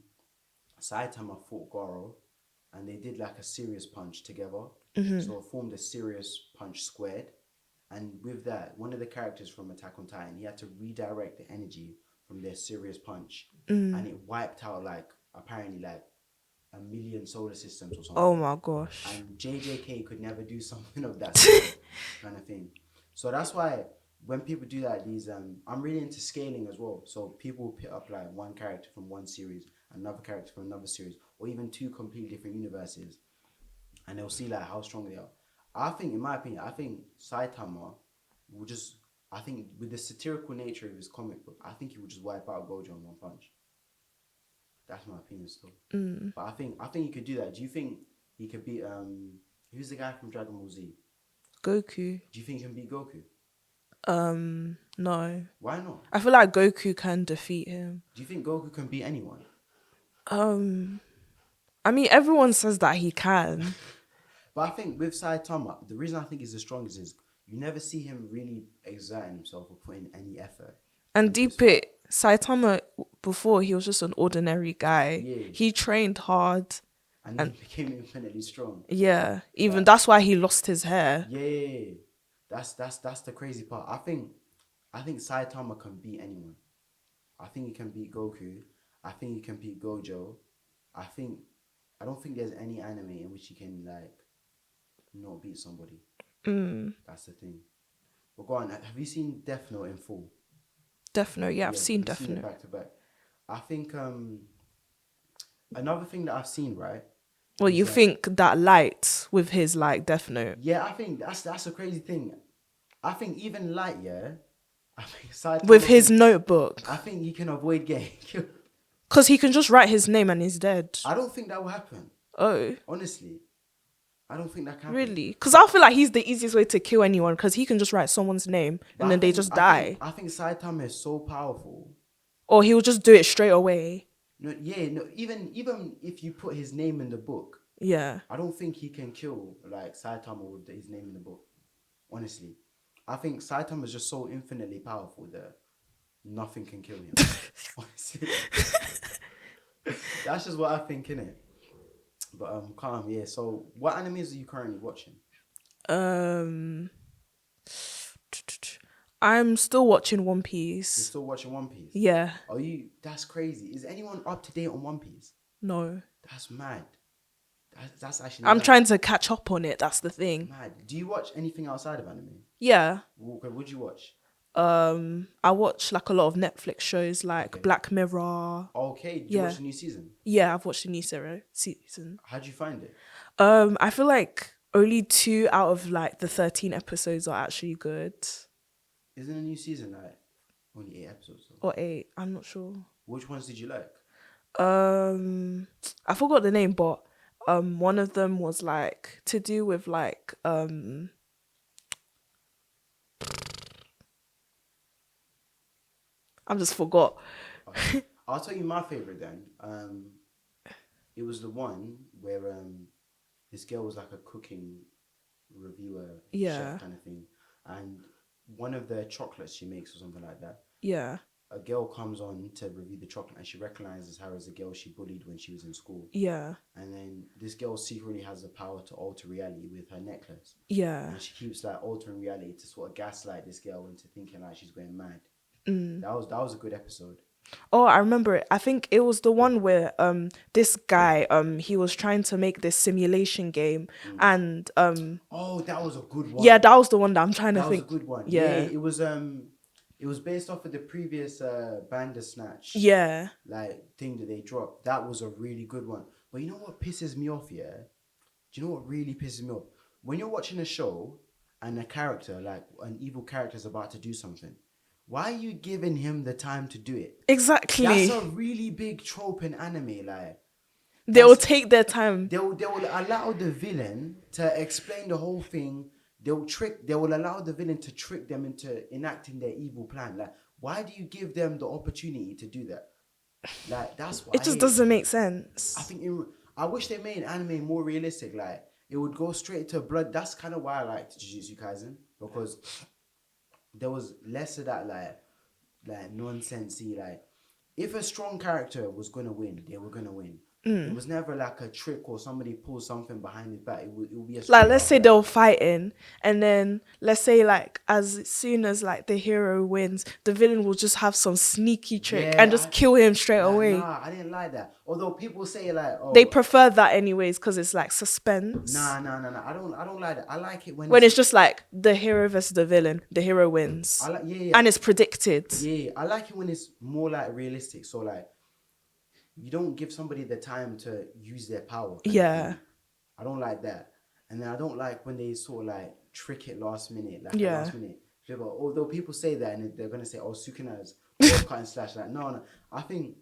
Saitama fought Goro, and they did like a serious punch together. So it formed a serious punch squared. And with that, one of the characters from Attack on Titan, he had to redirect the energy from their serious punch, and it wiped out like apparently like a million solar systems or Oh something. my gosh. And JJK could never do something of that scale, kind of thing. So that's why when people do that, these I'm really into scaling as well. So people will pick up like one character from one series, another character from another series, or even two completely different universes, and they'll see like how strong they are. I think, in my opinion, I think Saitama will just. I think with the satirical nature of his comic book, I think he will just wipe out Gojo in one punch. That's my opinion still. But I think he could do that. Do you think he could beat who's the guy from Dragon Ball Z? Goku. Do you think he can beat Goku? No. Why not? I feel like Goku can defeat him. Do you think Goku can beat anyone? I mean, everyone says that he can. But I think with Saitama, the reason I think he's the strongest is you never see him really exerting himself or putting any effort. And deep it, Saitama, before he was just an ordinary guy. Yeah. He trained hard. And he became infinitely strong. Yeah. Even that's why he lost his hair. Yeah. That's the crazy part. I think Saitama can beat anyone. I think he can beat Goku. I think he can beat Gojo. I don't think there's any anime in which he can like not beat somebody. That's the thing. But go on, have you seen Death Note in full? Death Note, yeah, I've seen I've Death seen it Note. back to back. I think another thing that I've seen, right? Well, you think that Light with his like Death Note. Yeah, I think that's a crazy thing. I think even Light, yeah, I think Saitama With his notebook. I think he can avoid getting killed. Because he can just write his name and he's dead. I don't think that will happen. Oh. Honestly. I don't think that can happen. Really? Because I feel like he's the easiest way to kill anyone because he can just write someone's name and then they just die. I think Saitama is so powerful. Or he will just do it straight away. No, even if you put his name in the book, Yeah. I don't think he can kill like Saitama with his name in the book. Honestly. I think Saitama is just so infinitely powerful that nothing can kill him. Honestly. That's just what I think, innit? But calm, yeah. So what animes are you currently watching? I'm still watching One You're Piece. still watching One Piece? Yeah. Are you? That's crazy. Is anyone up to date on One Piece? No. That's mad. That's actually I'm mad. trying to catch up on it. That's the thing. Mad. Do you watch anything outside of anime? Yeah. What'd you watch? I watch like a lot of Netflix shows like Black Mirror. Okay, did you watch the new season? Yeah, I've watched the new season. How'd you find it? I feel like only 2 out of like the 13 episodes are actually good. Isn't a new season like only 8 episodes? Or 8, I'm not sure. Which ones did you like? I forgot the name, but one of them was like to do with like I just forgot. Okay. I'll tell you my favorite then. It was the one where this girl was like a cooking reviewer, chef kind of thing, and one of the chocolates she makes or something like that. Yeah. A girl comes on to review the chocolate and she recognizes her as a girl she bullied when she was in school. Yeah. And then this girl secretly has the power to alter reality with her necklace. Yeah. And she keeps like altering reality to sort of gaslight this girl into thinking like she's going mad. That was a good episode. Oh, I remember it. I think it was the one where this guy he was trying to make this simulation game and Oh, that was a good one. yeah, that was the one that I'm trying to think. That was a good one. Yeah. It was based off of the previous Bandersnatch like thing that they dropped. That was a really good one. But you know what pisses me off, yeah? Do you know what really pisses me off? When you're watching a show and a character, like an evil character is about to do something, why are you giving him the time to do it? Exactly. That's a really big trope in anime. Like they will take their time. They will allow the villain to explain the whole thing. They will allow the villain to trick them into enacting their evil plan. Like, why do you give them the opportunity to do that? Like, that's what It just doesn't make sense. I wish they made anime more realistic. Like, it would go straight to blood. That's kind of why I liked Jujutsu Kaisen, because there was less of that like nonsensey. Like if a strong character was gonna win, they were gonna win. It was never like a trick or somebody pulls something behind his back. It would be a Like straight let's up say like they were fighting, and then let's say like as soon as like the hero wins, the villain will just have some sneaky trick and yeah, just kill him straight like away. nah, I didn't like that. Although people say like They oh prefer that anyways because it's like suspense. nah, I don't like that. I like it when When it's it's just like the hero versus the villain, the hero I wins, like yeah and it's predicted. yeah I like it when it's more like realistic. So like you don't give somebody the time to use their power kind of Yeah, thing. I don't like that. And then I don't like when they sort of like trick it last minute, like a yeah. last minute dribble. Although people say that and they're gonna say, "Oh, Sukuna's or cut and slash." Like, no. I think,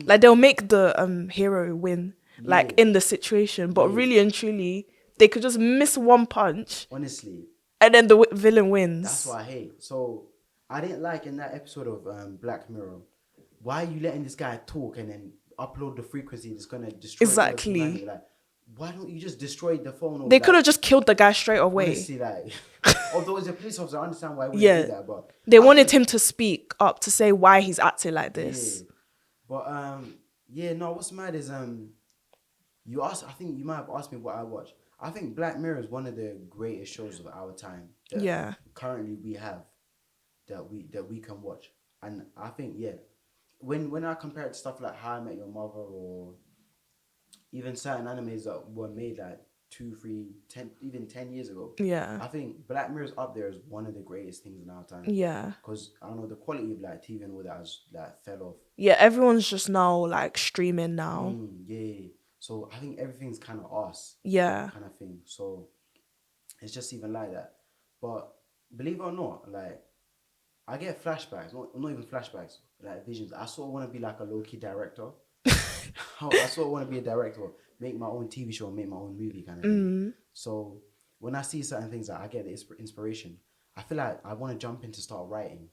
Like they'll make the hero win, like yeah, in the situation, but yeah. really and truly, they could just miss one punch, Honestly, and then the villain that's wins. what I hate. So I didn't like in that episode of Black Mirror. Why are you letting this guy talk and then upload the frequency that's gonna destroy all of humanity? Exactly. Like, why don't you just destroy the phone or They could like have just killed the guy straight away. honestly, like, although as a police officer, I understand why I wouldn't do Yeah. that, but They I wanted think, him to speak up to say why he's acting like yeah, this. but yeah, no, what's mad is you asked, I think you might have asked me what I watch. I think Black Mirror is one of the greatest shows of our time that Yeah. currently we have that we can watch, and I think yeah, when I compare it to stuff like How I Met Your Mother or even certain animes that were made like 2, 3, 10 even 10 years ago. Yeah. I think Black Mirror's up there as one of the greatest things in our time. Yeah. Because I don't know, the quality of like TV and all that has like fell off. Yeah, everyone's just now like streaming now. Yeah. So I think everything's kind of us Yeah. kind of thing. So it's just even like that. But believe it or not, like I get flashbacks, not even flashbacks, like visions. I sort of want to be like a low key director. I sort of want to be a director, make my own TV show, make my own movie kind of thing. So when I see certain things, like, I get the inspiration. I feel like I want to jump in to start writing.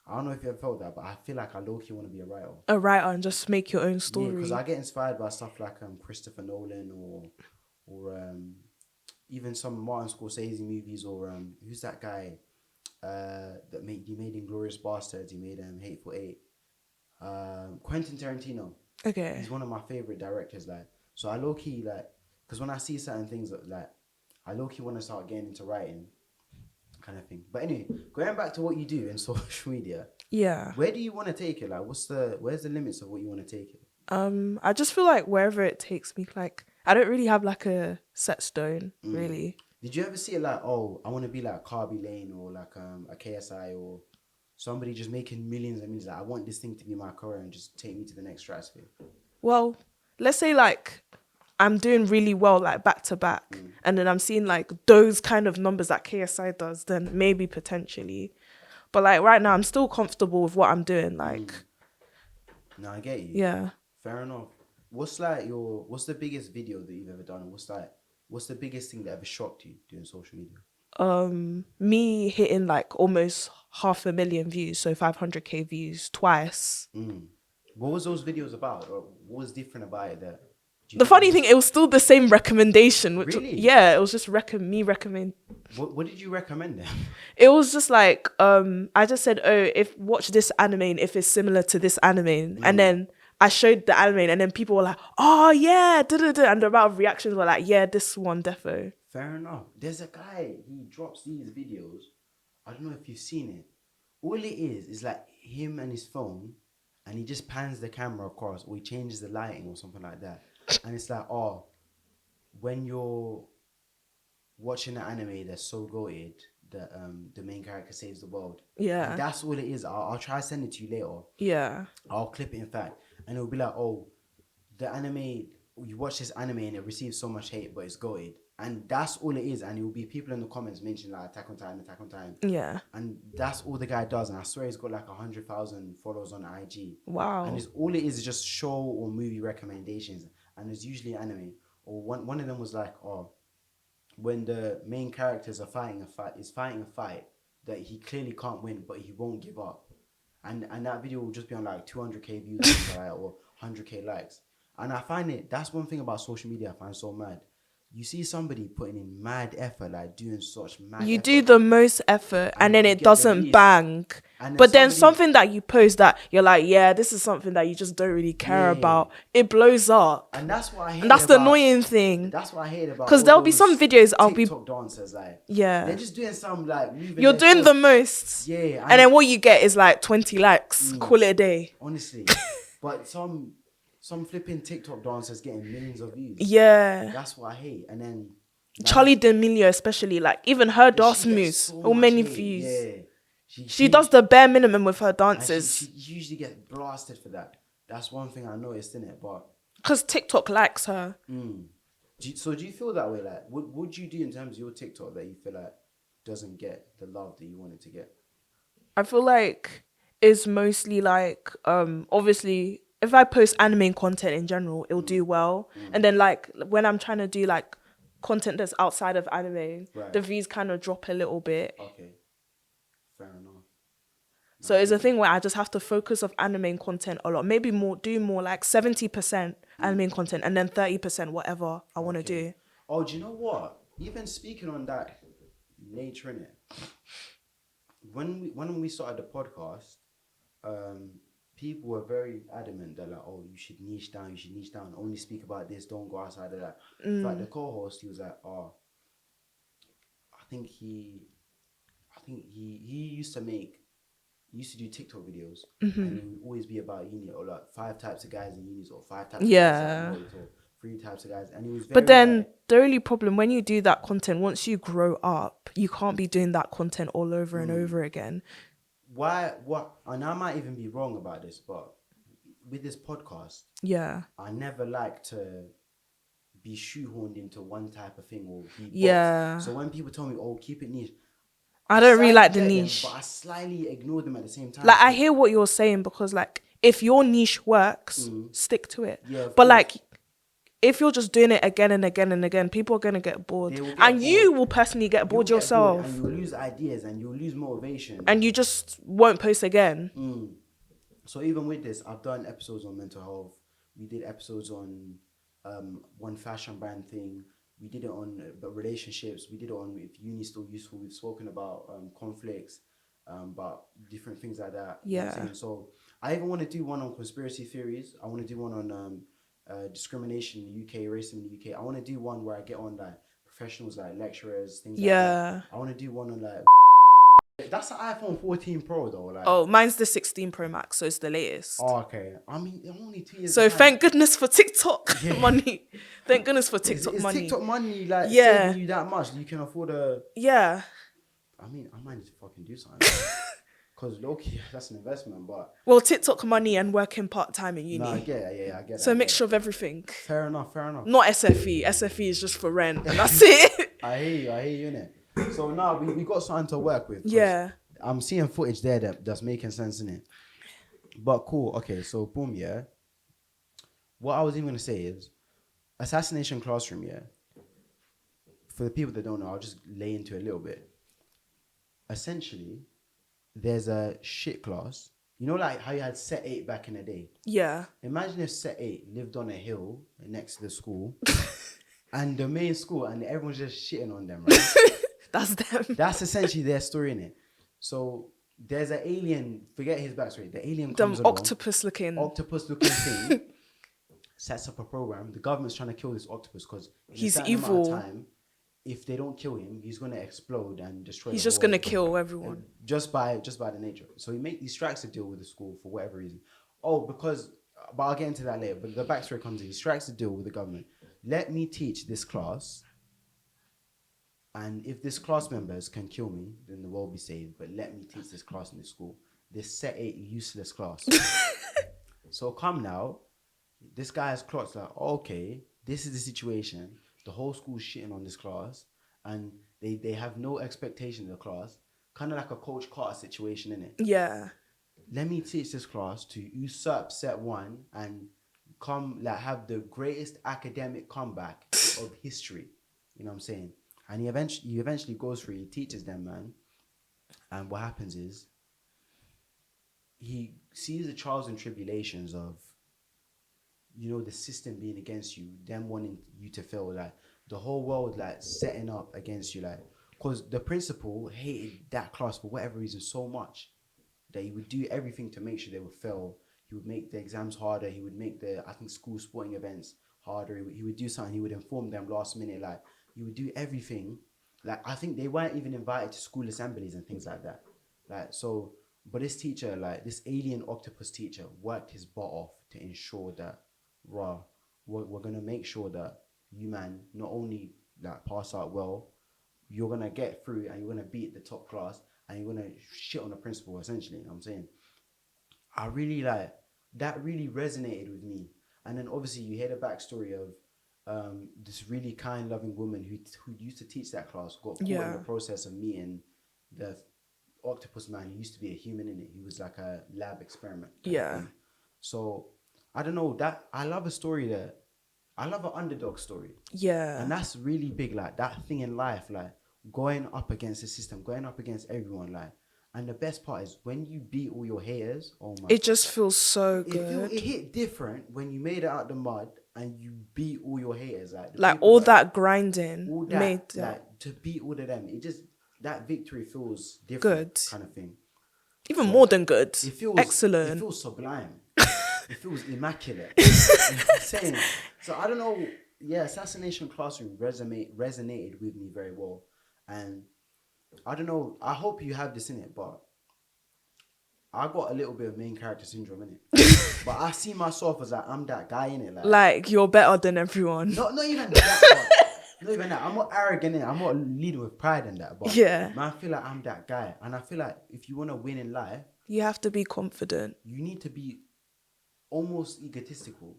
I don't know if you ever felt that, but I feel like I low key want to be a writer. A writer and just make your own Yeah, because I story. get inspired by stuff like Christopher Nolan or even some Martin Scorsese movies or who's that guy he made Inglorious Bastards. He made Hateful Eight. Quentin Tarantino. Okay. He's one of my favorite directors. Like, so I low key like, because when I see certain things like, I low key want to start getting into writing, kind of thing. But anyway, going back to what you do in social media, Yeah. where do you want to take it? Like, where's the limits of what you want to take it? I just feel like wherever it takes me, like I don't really have like a set stone, really. Did you ever see it like, oh, I want to be like Carby Lane or like a KSI or somebody just making millions and millions? Like, I want this thing to be my career and just take me to the next stratosphere. Well, let's say like I'm doing really well like back to back, and then I'm seeing like those kind of numbers that KSI does, then maybe potentially. But like right now, I'm still comfortable with what I'm doing. Like, No, I get you. yeah. Fair enough. What's the biggest video that you've ever done? And what's the biggest thing that ever shocked you doing social media? Me hitting like almost 500,000 views, so 500k views twice. What was those videos about? Or what was different about it that do you The think funny thing, it was still the same recommendation. Which Really? yeah, it was just me recommend. what did you recommend them? It was just like I just said, oh, if watch this anime and if it's similar to this anime, and then I showed the anime and then people were like, oh yeah, da-da-da. And the amount of reactions were like, yeah, this one defo. Fair enough. There's a guy, he drops these videos. I don't know if you've seen it. All it is like him and his phone, and he just pans the camera across, or he changes the lighting or something like that. And it's like, oh, when you're watching an anime that's so goated that the main character saves the world. Yeah. And that's all it is. I'll try to send it to you later. Yeah. I'll clip it, in fact, and it'll be like, oh, the anime, you watch this anime and it receives so much hate, but it's goated. And that's all it is. And it will be people in the comments mentioning like Attack on Titan. Yeah. And that's all the guy does. And I swear he's got like 100,000 followers on IG. Wow. And all it is just show or movie recommendations. And it's usually anime. Or one of them was like, oh, when the main characters are fighting a fight that he clearly can't win, but he won't give up. And that video will just be on like 200k views or 100k likes. And I find that's one thing about social media I find so mad. you see somebody putting in mad effort, like doing such mad You effort, do the most effort and then you it get the doesn't views, bang. and But then somebody, something that you post that you're like, yeah, this is something that you just don't really care yeah, about. It blows up. and that's what I And hate that's the about. annoying thing. That's what I hate about Because all there'll be some those videos I'll be, TikTok dancers. Like, they're yeah. just doing some like moving You're their doing the shoulders. most. Yeah, And then what you get is like 20 likes. Call it a day. honestly, but some flipping TikTok dancers getting millions of views. Yeah. That's what I hate. And then like, Charlie D'Amelio especially, like even her dance she gets moves, so so much many hate. views. Yeah, She does the bare minimum with her and dances. she usually gets blasted for that. That's one thing I noticed in it. But Because TikTok likes her. so do you feel that way? Like, what you do in terms of your TikTok that you feel like doesn't get the love that you wanted to get? I feel like it's mostly like obviously if I post anime content in general, it'll do well. And then like when I'm trying to do like content that's outside of anime, Right. the views kind of drop a little bit. Okay, fair enough. So it's a thing where I just have to focus of anime content a lot. Maybe do more like 70% anime content and then 30% whatever I want to do. Oh, do you know what? Even speaking on that nature in it, when we started the podcast, people were very adamant that like, oh, you should niche down, only speak about this, don't go outside of that. In fact, the co-host, he was like, oh, I think he used to do TikTok videos, and it would always be about uni or like 5 types of guys in unis or 5 types of guys that know it, or 3 types of guys, and it was very. But then the only problem when you do that content, once you grow up, you can't be doing that content all over and over again. Why? What? And I might even be wrong about this, but with this podcast, Yeah. I never like to be shoehorned into one type of thing or be boxed. Yeah. So when people tell me, "Oh, keep it niche," I don't really slightly like the get them, niche. but I slightly ignore them at the same time. Like I hear what you're saying because like if your niche works, stick to it. Yeah, but like if you're just doing it again and again and again, people are gonna get bored. And you will personally get bored yourself. And you'll lose ideas and you'll lose motivation. And you just won't post again. So even with this, I've done episodes on mental health. We did episodes on one fashion brand thing. We did it on relationships. We did it on if uni still useful. We've spoken about conflicts, about different things like that. Yeah. You know what I'm saying? So I even want to do one on conspiracy theories. I want to do one on discrimination in the UK, racism in the UK. I want to do one where I get on like professionals, like lecturers, things like that. I want to do one on like. That's an iPhone 14 Pro though. Like, oh, mine's the 16 Pro Max, so it's the latest. Oh, okay. I mean, only 2 years. So thank goodness for TikTok money. Thank goodness for TikTok is money. TikTok money like saving you that much? You can afford a. Yeah. I mean, I might need to fucking do something. Because low-key, that's an investment, but. Well, TikTok money and working part-time in uni. No, I get it, I get it. So a mixture of everything. Fair enough. Not SFE. SFE is just for rent and that's it. I hear you, innit? So now we got something to work with. Yeah. I'm seeing footage there that's making sense, innit? But cool, okay, so boom, yeah. What I was even going to say is, Assassination Classroom, yeah. For the people that don't know, I'll just lay into it a little bit. Essentially, there's a shit class. You know like how you had set 8 back in the day? Yeah. Imagine if set 8 lived on a hill next to the school and the main school and everyone's just shitting on them, right? That's them. That's essentially their story, innit? So there's an alien, forget his backstory, the alien comes along. Octopus looking thing, sets up a program. The government's trying to kill this octopus because he's evil. Time, if they don't kill him, he's gonna explode and destroy. He's just gonna kill everyone. Just by the nature. So he strikes a deal with the school for whatever reason. But I'll get into that later. But the backstory comes in. He strikes a deal with the government. Let me teach this class. And if this class members can kill me, then the world will be saved. But let me teach this class in this school. This set 8 useless class. So come now. This guy has clocked like, okay, this is the situation. The whole school's shitting on this class. And they have no expectation of the class. Kind of like a Coach Carter situation, innit? Yeah. Let me teach this class to usurp set 1 and have the greatest academic comeback of history. You know what I'm saying? And he eventually goes through, he teaches them, man. And what happens is, he sees the trials and tribulations of, the system being against you, them wanting you to fail. Like, the whole world like setting up against you, like, because the principal hated that class for whatever reason so much that he would do everything to make sure they would fail. He would make the exams harder. He would make the, I think, school sporting events harder. He would do something. He would inform them last minute. Like, he would do everything. Like, I think they weren't even invited to school assemblies and things like that. Like, so, but this teacher, like this alien octopus teacher, worked his butt off to ensure that, raw, we're gonna make sure that you man not only like pass out well, you're gonna get through and you're gonna beat the top class and you're gonna shit on the principal essentially. You know what I'm saying? I really like that. Really resonated with me. And then obviously you hear the backstory of this really kind, loving woman who used to teach that class got caught in the process of meeting the octopus man who used to be a human in it. He was like a lab experiment. Yeah. So I don't know, that I love a story that I love an underdog story. Yeah. And that's really big, like that thing in life, like going up against the system, going up against everyone, like. And the best part is when you beat all your haters, oh my. It just feels so good. It hit different when you made it out the mud and you beat all your haters. Like all that grinding all that, made that. like to beat all of them. It just, that victory feels different. Good. Kind of thing. Even more than good. It feels excellent. It feels sublime. It feels immaculate. You know what I'm saying? So I don't know. Yeah, Assassination Classroom resonated with me very well. And I don't know. I hope you have this in it, but I got a little bit of main character syndrome in it. But I see myself as like I'm that guy in it. Like you're better than everyone. Not even that. Not even that. I'm not arrogant in it. I'm not leading with pride in that. But yeah, man, I feel like I'm that guy, and I feel like if you want to win in life, you have to be confident. You need to be almost egotistical,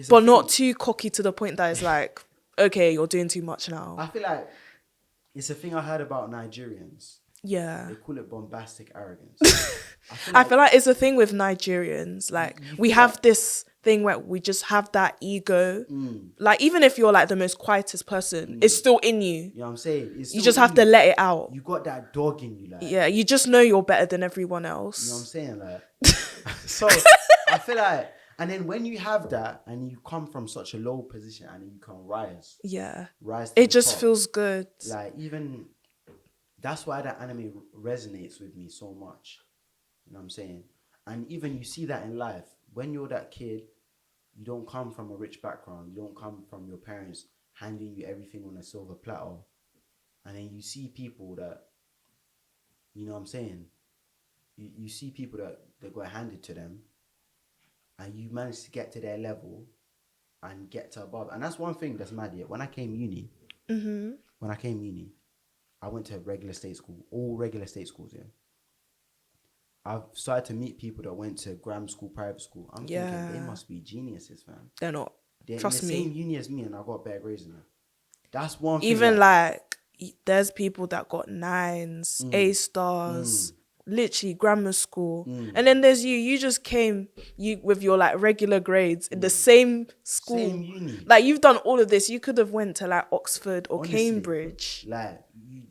but not too cocky to the point that it's like, okay, you're doing too much now. I feel like it's a thing I heard about Nigerians. Yeah. They call it bombastic arrogance. I feel like it's a thing with Nigerians. Like, we have this thing where we just have that ego. Like, even if you're like the most quietest person, it's still in you. You know what I'm saying? You just have to let it out. You got that dog in you. Like. Yeah, you just know you're better than everyone else. You know what I'm saying? Like, so I feel like, and then when you have that and you come from such a low position and then you can rise. Yeah. Rise to it just top. Feels good. Like, even, that's why that anime resonates with me so much. You know what I'm saying? And even you see that in life. When you're that kid, you don't come from a rich background. You don't come from your parents handing you everything on a silver platter. And then you see people that, you know what I'm saying? You see people that got handed to them. And you manage to get to their level and get to above. And that's one thing that's mad yet. When I came uni, I went to a regular state school, all regular state schools, yeah. I've started to meet people that went to grammar school, private school. I'm thinking they must be geniuses, fam. They're not. They're Trust in the me. same uni as me and I got better grades than them. That's one thing. Even like there's people that got 9s, A stars, literally grammar school. And then there's you just came with your like regular grades in the same school. Same uni. Like you've done all of this. You could have went to like Oxford or Honestly, Cambridge. Like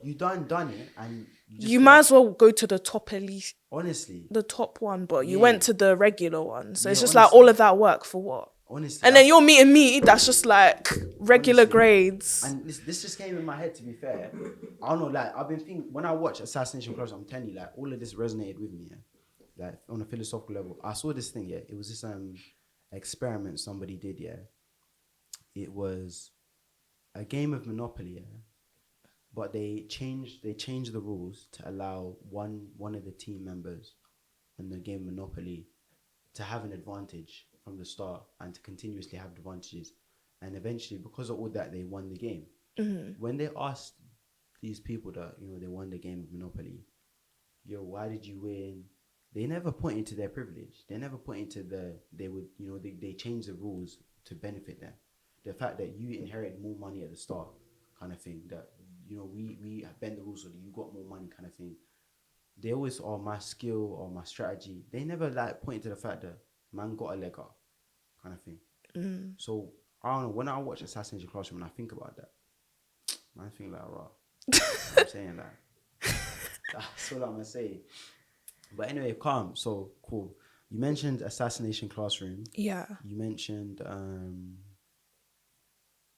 you done it and you might as well go to the top at least. Honestly. The top one, but you went to the regular one. So it's just honestly, like all of that work for what? Honestly. And then you're meeting me, that's just like regular grades. And this just came in my head, to be fair. I don't know, like, I've been thinking, when I watch Assassination Classroom, I'm telling you, like, all of this resonated with me, yeah? Like, on a philosophical level. I saw this thing, yeah? It was this experiment somebody did, yeah? It was a game of Monopoly, yeah? But they changed the rules to allow one of the team members in the game Monopoly to have an advantage from the start and to continuously have advantages. And eventually, because of all that, they won the game. When they asked these people that, you know, they won the game of Monopoly, yo, why did you win? They never pointed to their privilege. They never pointed to they changed the rules to benefit them. The fact that you inherited more money at the start, kind of thing, that, you know, we bend the rules so that you got more money, kind of thing. They always, my skill or my strategy. They never like pointed to the fact that man got a leg up, kind of thing. So I don't know, when I watch Assassination Classroom and I think about that, man, I think like, raw. I'm saying that. That's all I'm gonna say. But anyway, calm. So cool. You mentioned Assassination Classroom. Yeah. You mentioned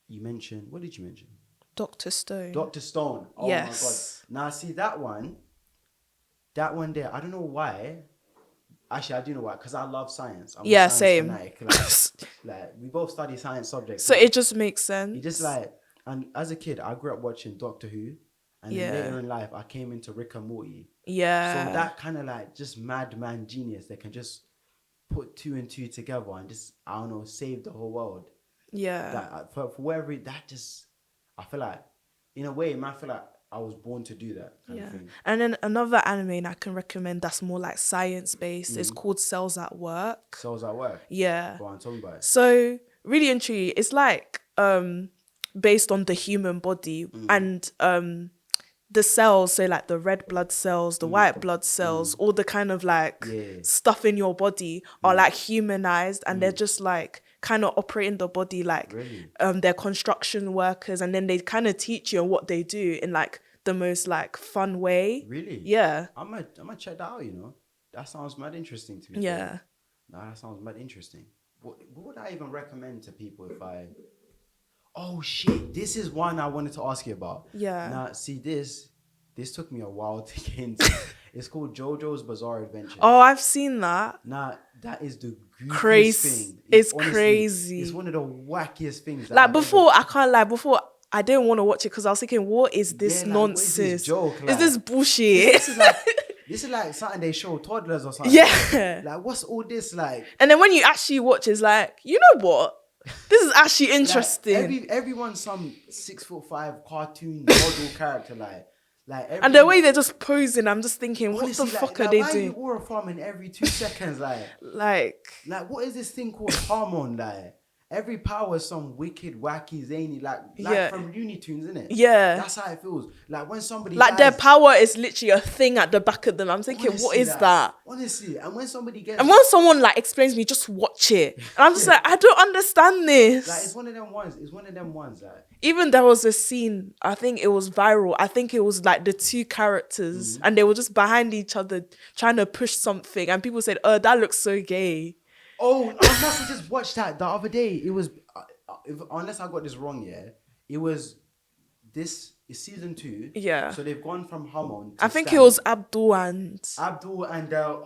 you mentioned, what did you mention? Dr. Stone. Dr. Stone. Oh my god. Yes. Now see that one there, I don't know why. Actually, I do know why, because I love science. I'm a Yeah, science same. fanatic. Like we both study science subjects. So innit? it just makes sense. You just like, and as a kid, I grew up watching Doctor Who, and then Yeah. later in life, I came into Rick and Morty. Yeah. So that kind of like just madman genius that can just put two and two together and just, I don't know, save the whole world. Yeah. That for whatever that just, I feel like, in a way, man, I feel like I was born to do that kind of thing. And then another anime I can recommend that's more like science based is called Cells at Work. Cells at Work. Yeah. Go on, tell me about it. So really and truly, it's like based on the human body and the cells, so like the red blood cells, the white blood cells, all the kind of like stuff in your body are like humanized, and they're just like kind of operating the body like they're construction workers, and then they kind of teach you what they do in like the most like fun way. Really? Yeah. I'm gonna check that out, you know. That sounds mad interesting to me. Yeah. Nah, that sounds mad interesting. What would I even recommend to people if I... Oh shit, this is one I wanted to ask you about. Yeah. Now, see this took me a while to get into. It's called JoJo's Bizarre Adventure. Oh, I've seen that. Now, that is the goofiest Crazy. thing. It's honestly, crazy. It's one of the wackiest things. Like before, I can't lie, before I didn't want to watch it because I was thinking, what is this nonsense? What is this joke? Is this bullshit? This is like something they show toddlers or something. Yeah. Like, what's all this like? And then when you actually watch, it's like, you know what? This is actually interesting. Like everyone's some 6'5" cartoon model character, and the way they're just posing, I'm just thinking, honestly, what the fuck are they doing? Why are you aura farming every 2 seconds? Like what is this thing called hormone? Like every power is some wicked, wacky, zany, like from Looney Tunes, isn't it? Yeah. That's how it feels. Like when somebody like dies, their power is literally a thing at the back of them. I'm thinking, honestly, what is that? Honestly, and when somebody gets... And when someone like explains to me, just watch it. And I'm just like, I don't understand this. Like it's one of them ones. Like even there was a scene, I think it was viral. I think it was like the two characters and they were just behind each other trying to push something. And people said, oh, that looks so gay. Oh, I must have just watched that the other day. It was, unless I got this wrong, it was, this is season 2. Yeah. So they've gone from Hamon to I think Stan. it was Abdul and Mr.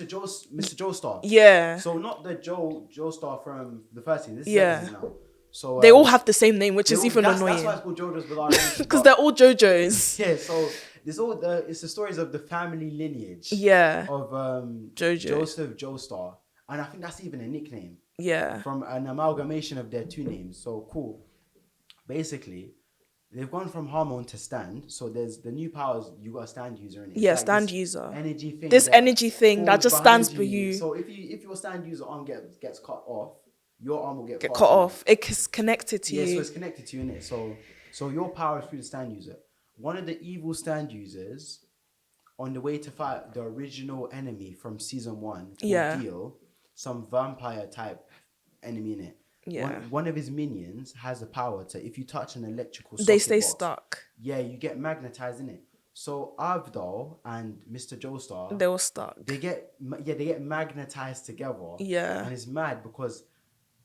Joestar. Yeah. So not the Joestar from the first season. This is Yeah. second season now. So they all have the same name, which is even that's annoying. why it's called JoJo's Bizarre Adventure. Because they're all JoJo's. Yeah, so it's the stories of the family lineage. Yeah. Of JoJo. Joseph Joestar. And I think that's even a nickname. Yeah. From an amalgamation of their two names. So cool. Basically, they've gone from Harmon to Stand. So there's the new powers, you got a Stand user in it. Yeah, like Stand user. Energy thing. This energy thing that just behind stands for you. So if your Stand user arm gets cut off, your arm will get cut off. It's connected to you. Yeah, so it's connected to you, innit? So your power is through the Stand user. One of the evil Stand users, on the way to fight the original enemy from season 1, Deal, some vampire type enemy in it. Yeah. One of his minions has the power to, if you touch an electrical socket they stay box, stuck. Yeah, you get magnetized in it. So Avdol and Mr. Joestar, they were stuck. They get magnetized together. Yeah. And it's mad because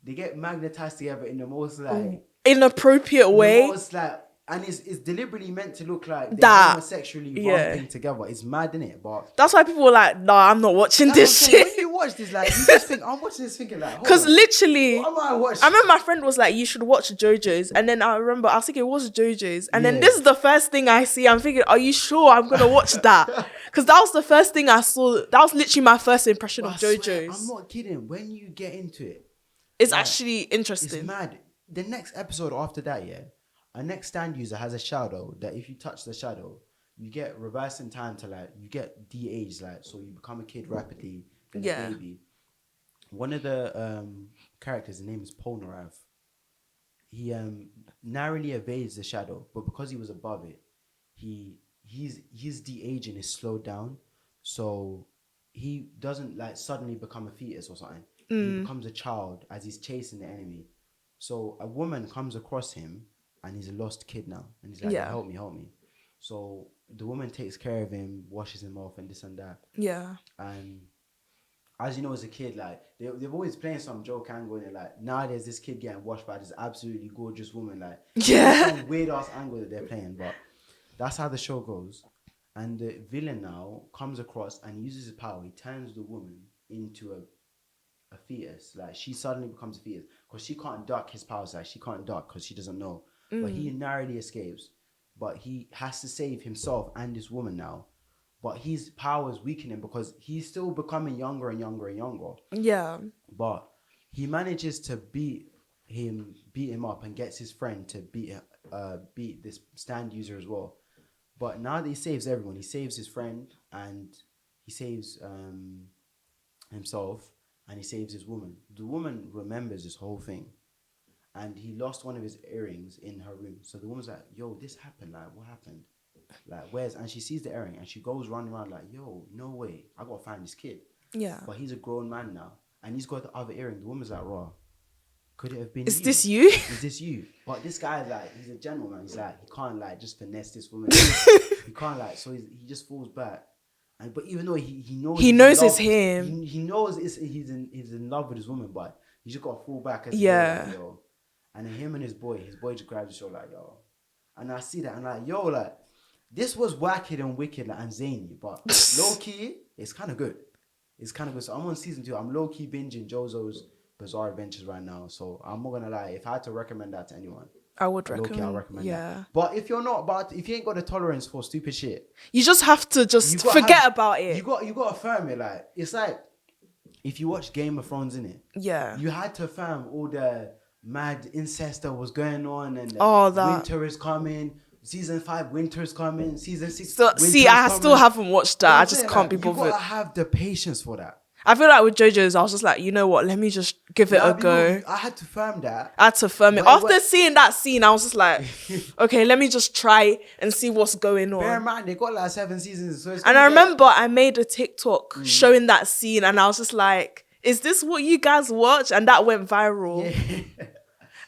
they get magnetized together in the most like inappropriate way. Most like, and it's deliberately meant to look like they're homosexually bumping together. It's mad, innit? But that's why people were like, nah, I'm not watching this shit. When you watch this, like, you just think, I'm watching this thinking like, because literally, what am I watching? I remember my friend was like, you should watch JoJo's. And then I remember, I was thinking, what's JoJo's? And then this is the first thing I see. I'm thinking, are you sure I'm going to watch that? Because that was the first thing I saw. That was literally my first impression of JoJo's. I'm not kidding. When you get into it, it's actually interesting. It's mad. The next episode after that, a next Stand user has a shadow that if you touch the shadow, you get reverse in time to like, you get de-age, like, so you become a kid rapidly, then a baby. One of the characters, his name is Polnareff. He narrowly evades the shadow, but because he was above it, his de-aging is slowed down, so he doesn't like suddenly become a fetus or something. He becomes a child as he's chasing the enemy. So a woman comes across him, and he's a lost kid now. And he's like, help me. So the woman takes care of him, washes him off, and this and that. Yeah. And as you know, as a kid, like they've always playing some joke angle in it. Like nowadays, this kid getting washed by this absolutely gorgeous woman. Like it's Yeah. some weird ass angle that they're playing, but that's how the show goes. And the villain now comes across and uses his power. He turns the woman into a fetus. Like she suddenly becomes a fetus because she can't duck his powers. Like she can't duck because she doesn't know. But he narrowly escapes. But he has to save himself and this woman now. But his powers weakening because he's still becoming younger and younger and younger. Yeah. But he manages to beat him up, and gets his friend to beat this stand user as well. But now that he saves everyone, he saves his friend and he saves himself and he saves his woman. The woman remembers this whole thing, and he lost one of his earrings in her room. So the woman's like, "Yo, this happened. Like, what happened? Like, where's?" And she sees the earring and she goes running around like, "Yo, no way! I gotta find this kid." Yeah. But he's a grown man now, and he's got the other earring. The woman's like, "Raw, could it have been Is you? this you? Is this you?" But this guy's like, he's a gentleman. He's like, he can't like just finesse this woman. He can't like, so he just falls back. And but even though he knows He he's knows in it's love, him. he knows he's in love with his woman, but he just got to fall back as Yeah. like, yo. And then him and his boy just grabs his shoulder like, yo. And I see that and like, yo, like this was wacky and wicked like, and zany, but low key, it's kind of good. It's kind of good. So I'm on season 2. I'm low key binging JoJo's Bizarre Adventures right now. So I'm not gonna lie, if I had to recommend that to anyone, I would low key, I'll recommend. recommend Yeah. that. But if you ain't got the tolerance for stupid shit, You just have to just you gotta forget about it. You got to affirm it. Like it's like if you watch Game of Thrones in it, Yeah. you had to affirm all the mad incest that was going on, and All that. winter is coming. Season 5, winter's coming. Season 6, So, winter's see, I coming. still haven't watched that. You know what I I'm just saying? can't Like, be you bothered. gotta have the patience for that. I feel like with JoJo's, I was just like, you know what? Let me just give it a go. I had to firm that. I had to firm it. But After seeing that scene, I was just like, okay, let me just try and see what's going Bear in on. mind, they got like 7 seasons. So it's And I gonna get- remember I made a TikTok showing that scene, and I was just like, is this what you guys watch? And that went viral. Yeah.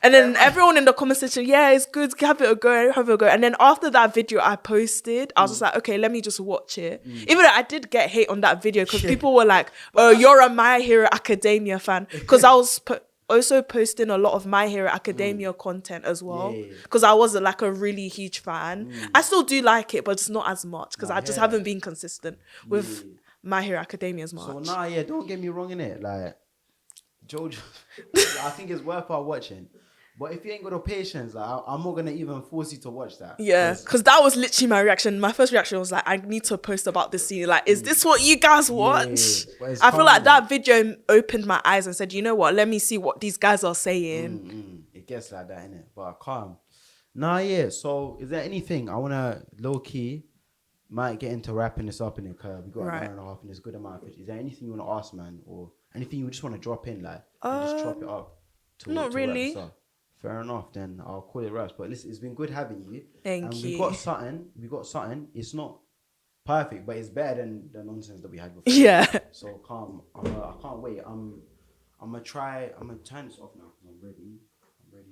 And then everyone in the comment section, yeah, it's good, have it a go, have it a go. And then after that video I posted, I was just like, okay, let me just watch it. Even though I did get hate on that video because people were like, oh, you're a My Hero Academia fan. Because I was also posting a lot of My Hero Academia content as well. Yeah. Because I was like a really huge fan. I still do like it, but it's not as much because I just haven't been consistent with My Hero Academia as much. So don't get me wrong in it. Like JoJo, I think it's worth our watching. But if you ain't got the patience, like, I'm not gonna even force you to watch that. Yeah, because that was literally my reaction. My first reaction was like, I need to post about this scene. Like, is this what you guys watch? But it's I feel like calming. that video opened my eyes and said, you know what? Let me see what these guys are saying. It gets like that, innit? But calm. So is there anything I wanna low key might get into wrapping this up in it? Cause we got an hour and a half and it's a good amount of fish. Is there anything you wanna ask, man, or anything you just wanna drop in, like, and just chop it up? Not really. Wrap this up? Fair enough, then I'll call it wraps. But listen, it's been good having you. Thank you. We got something. It's not perfect, but it's better than the nonsense that we had before. Yeah. So calm. I can't wait. I'm gonna turn this off now because I'm ready.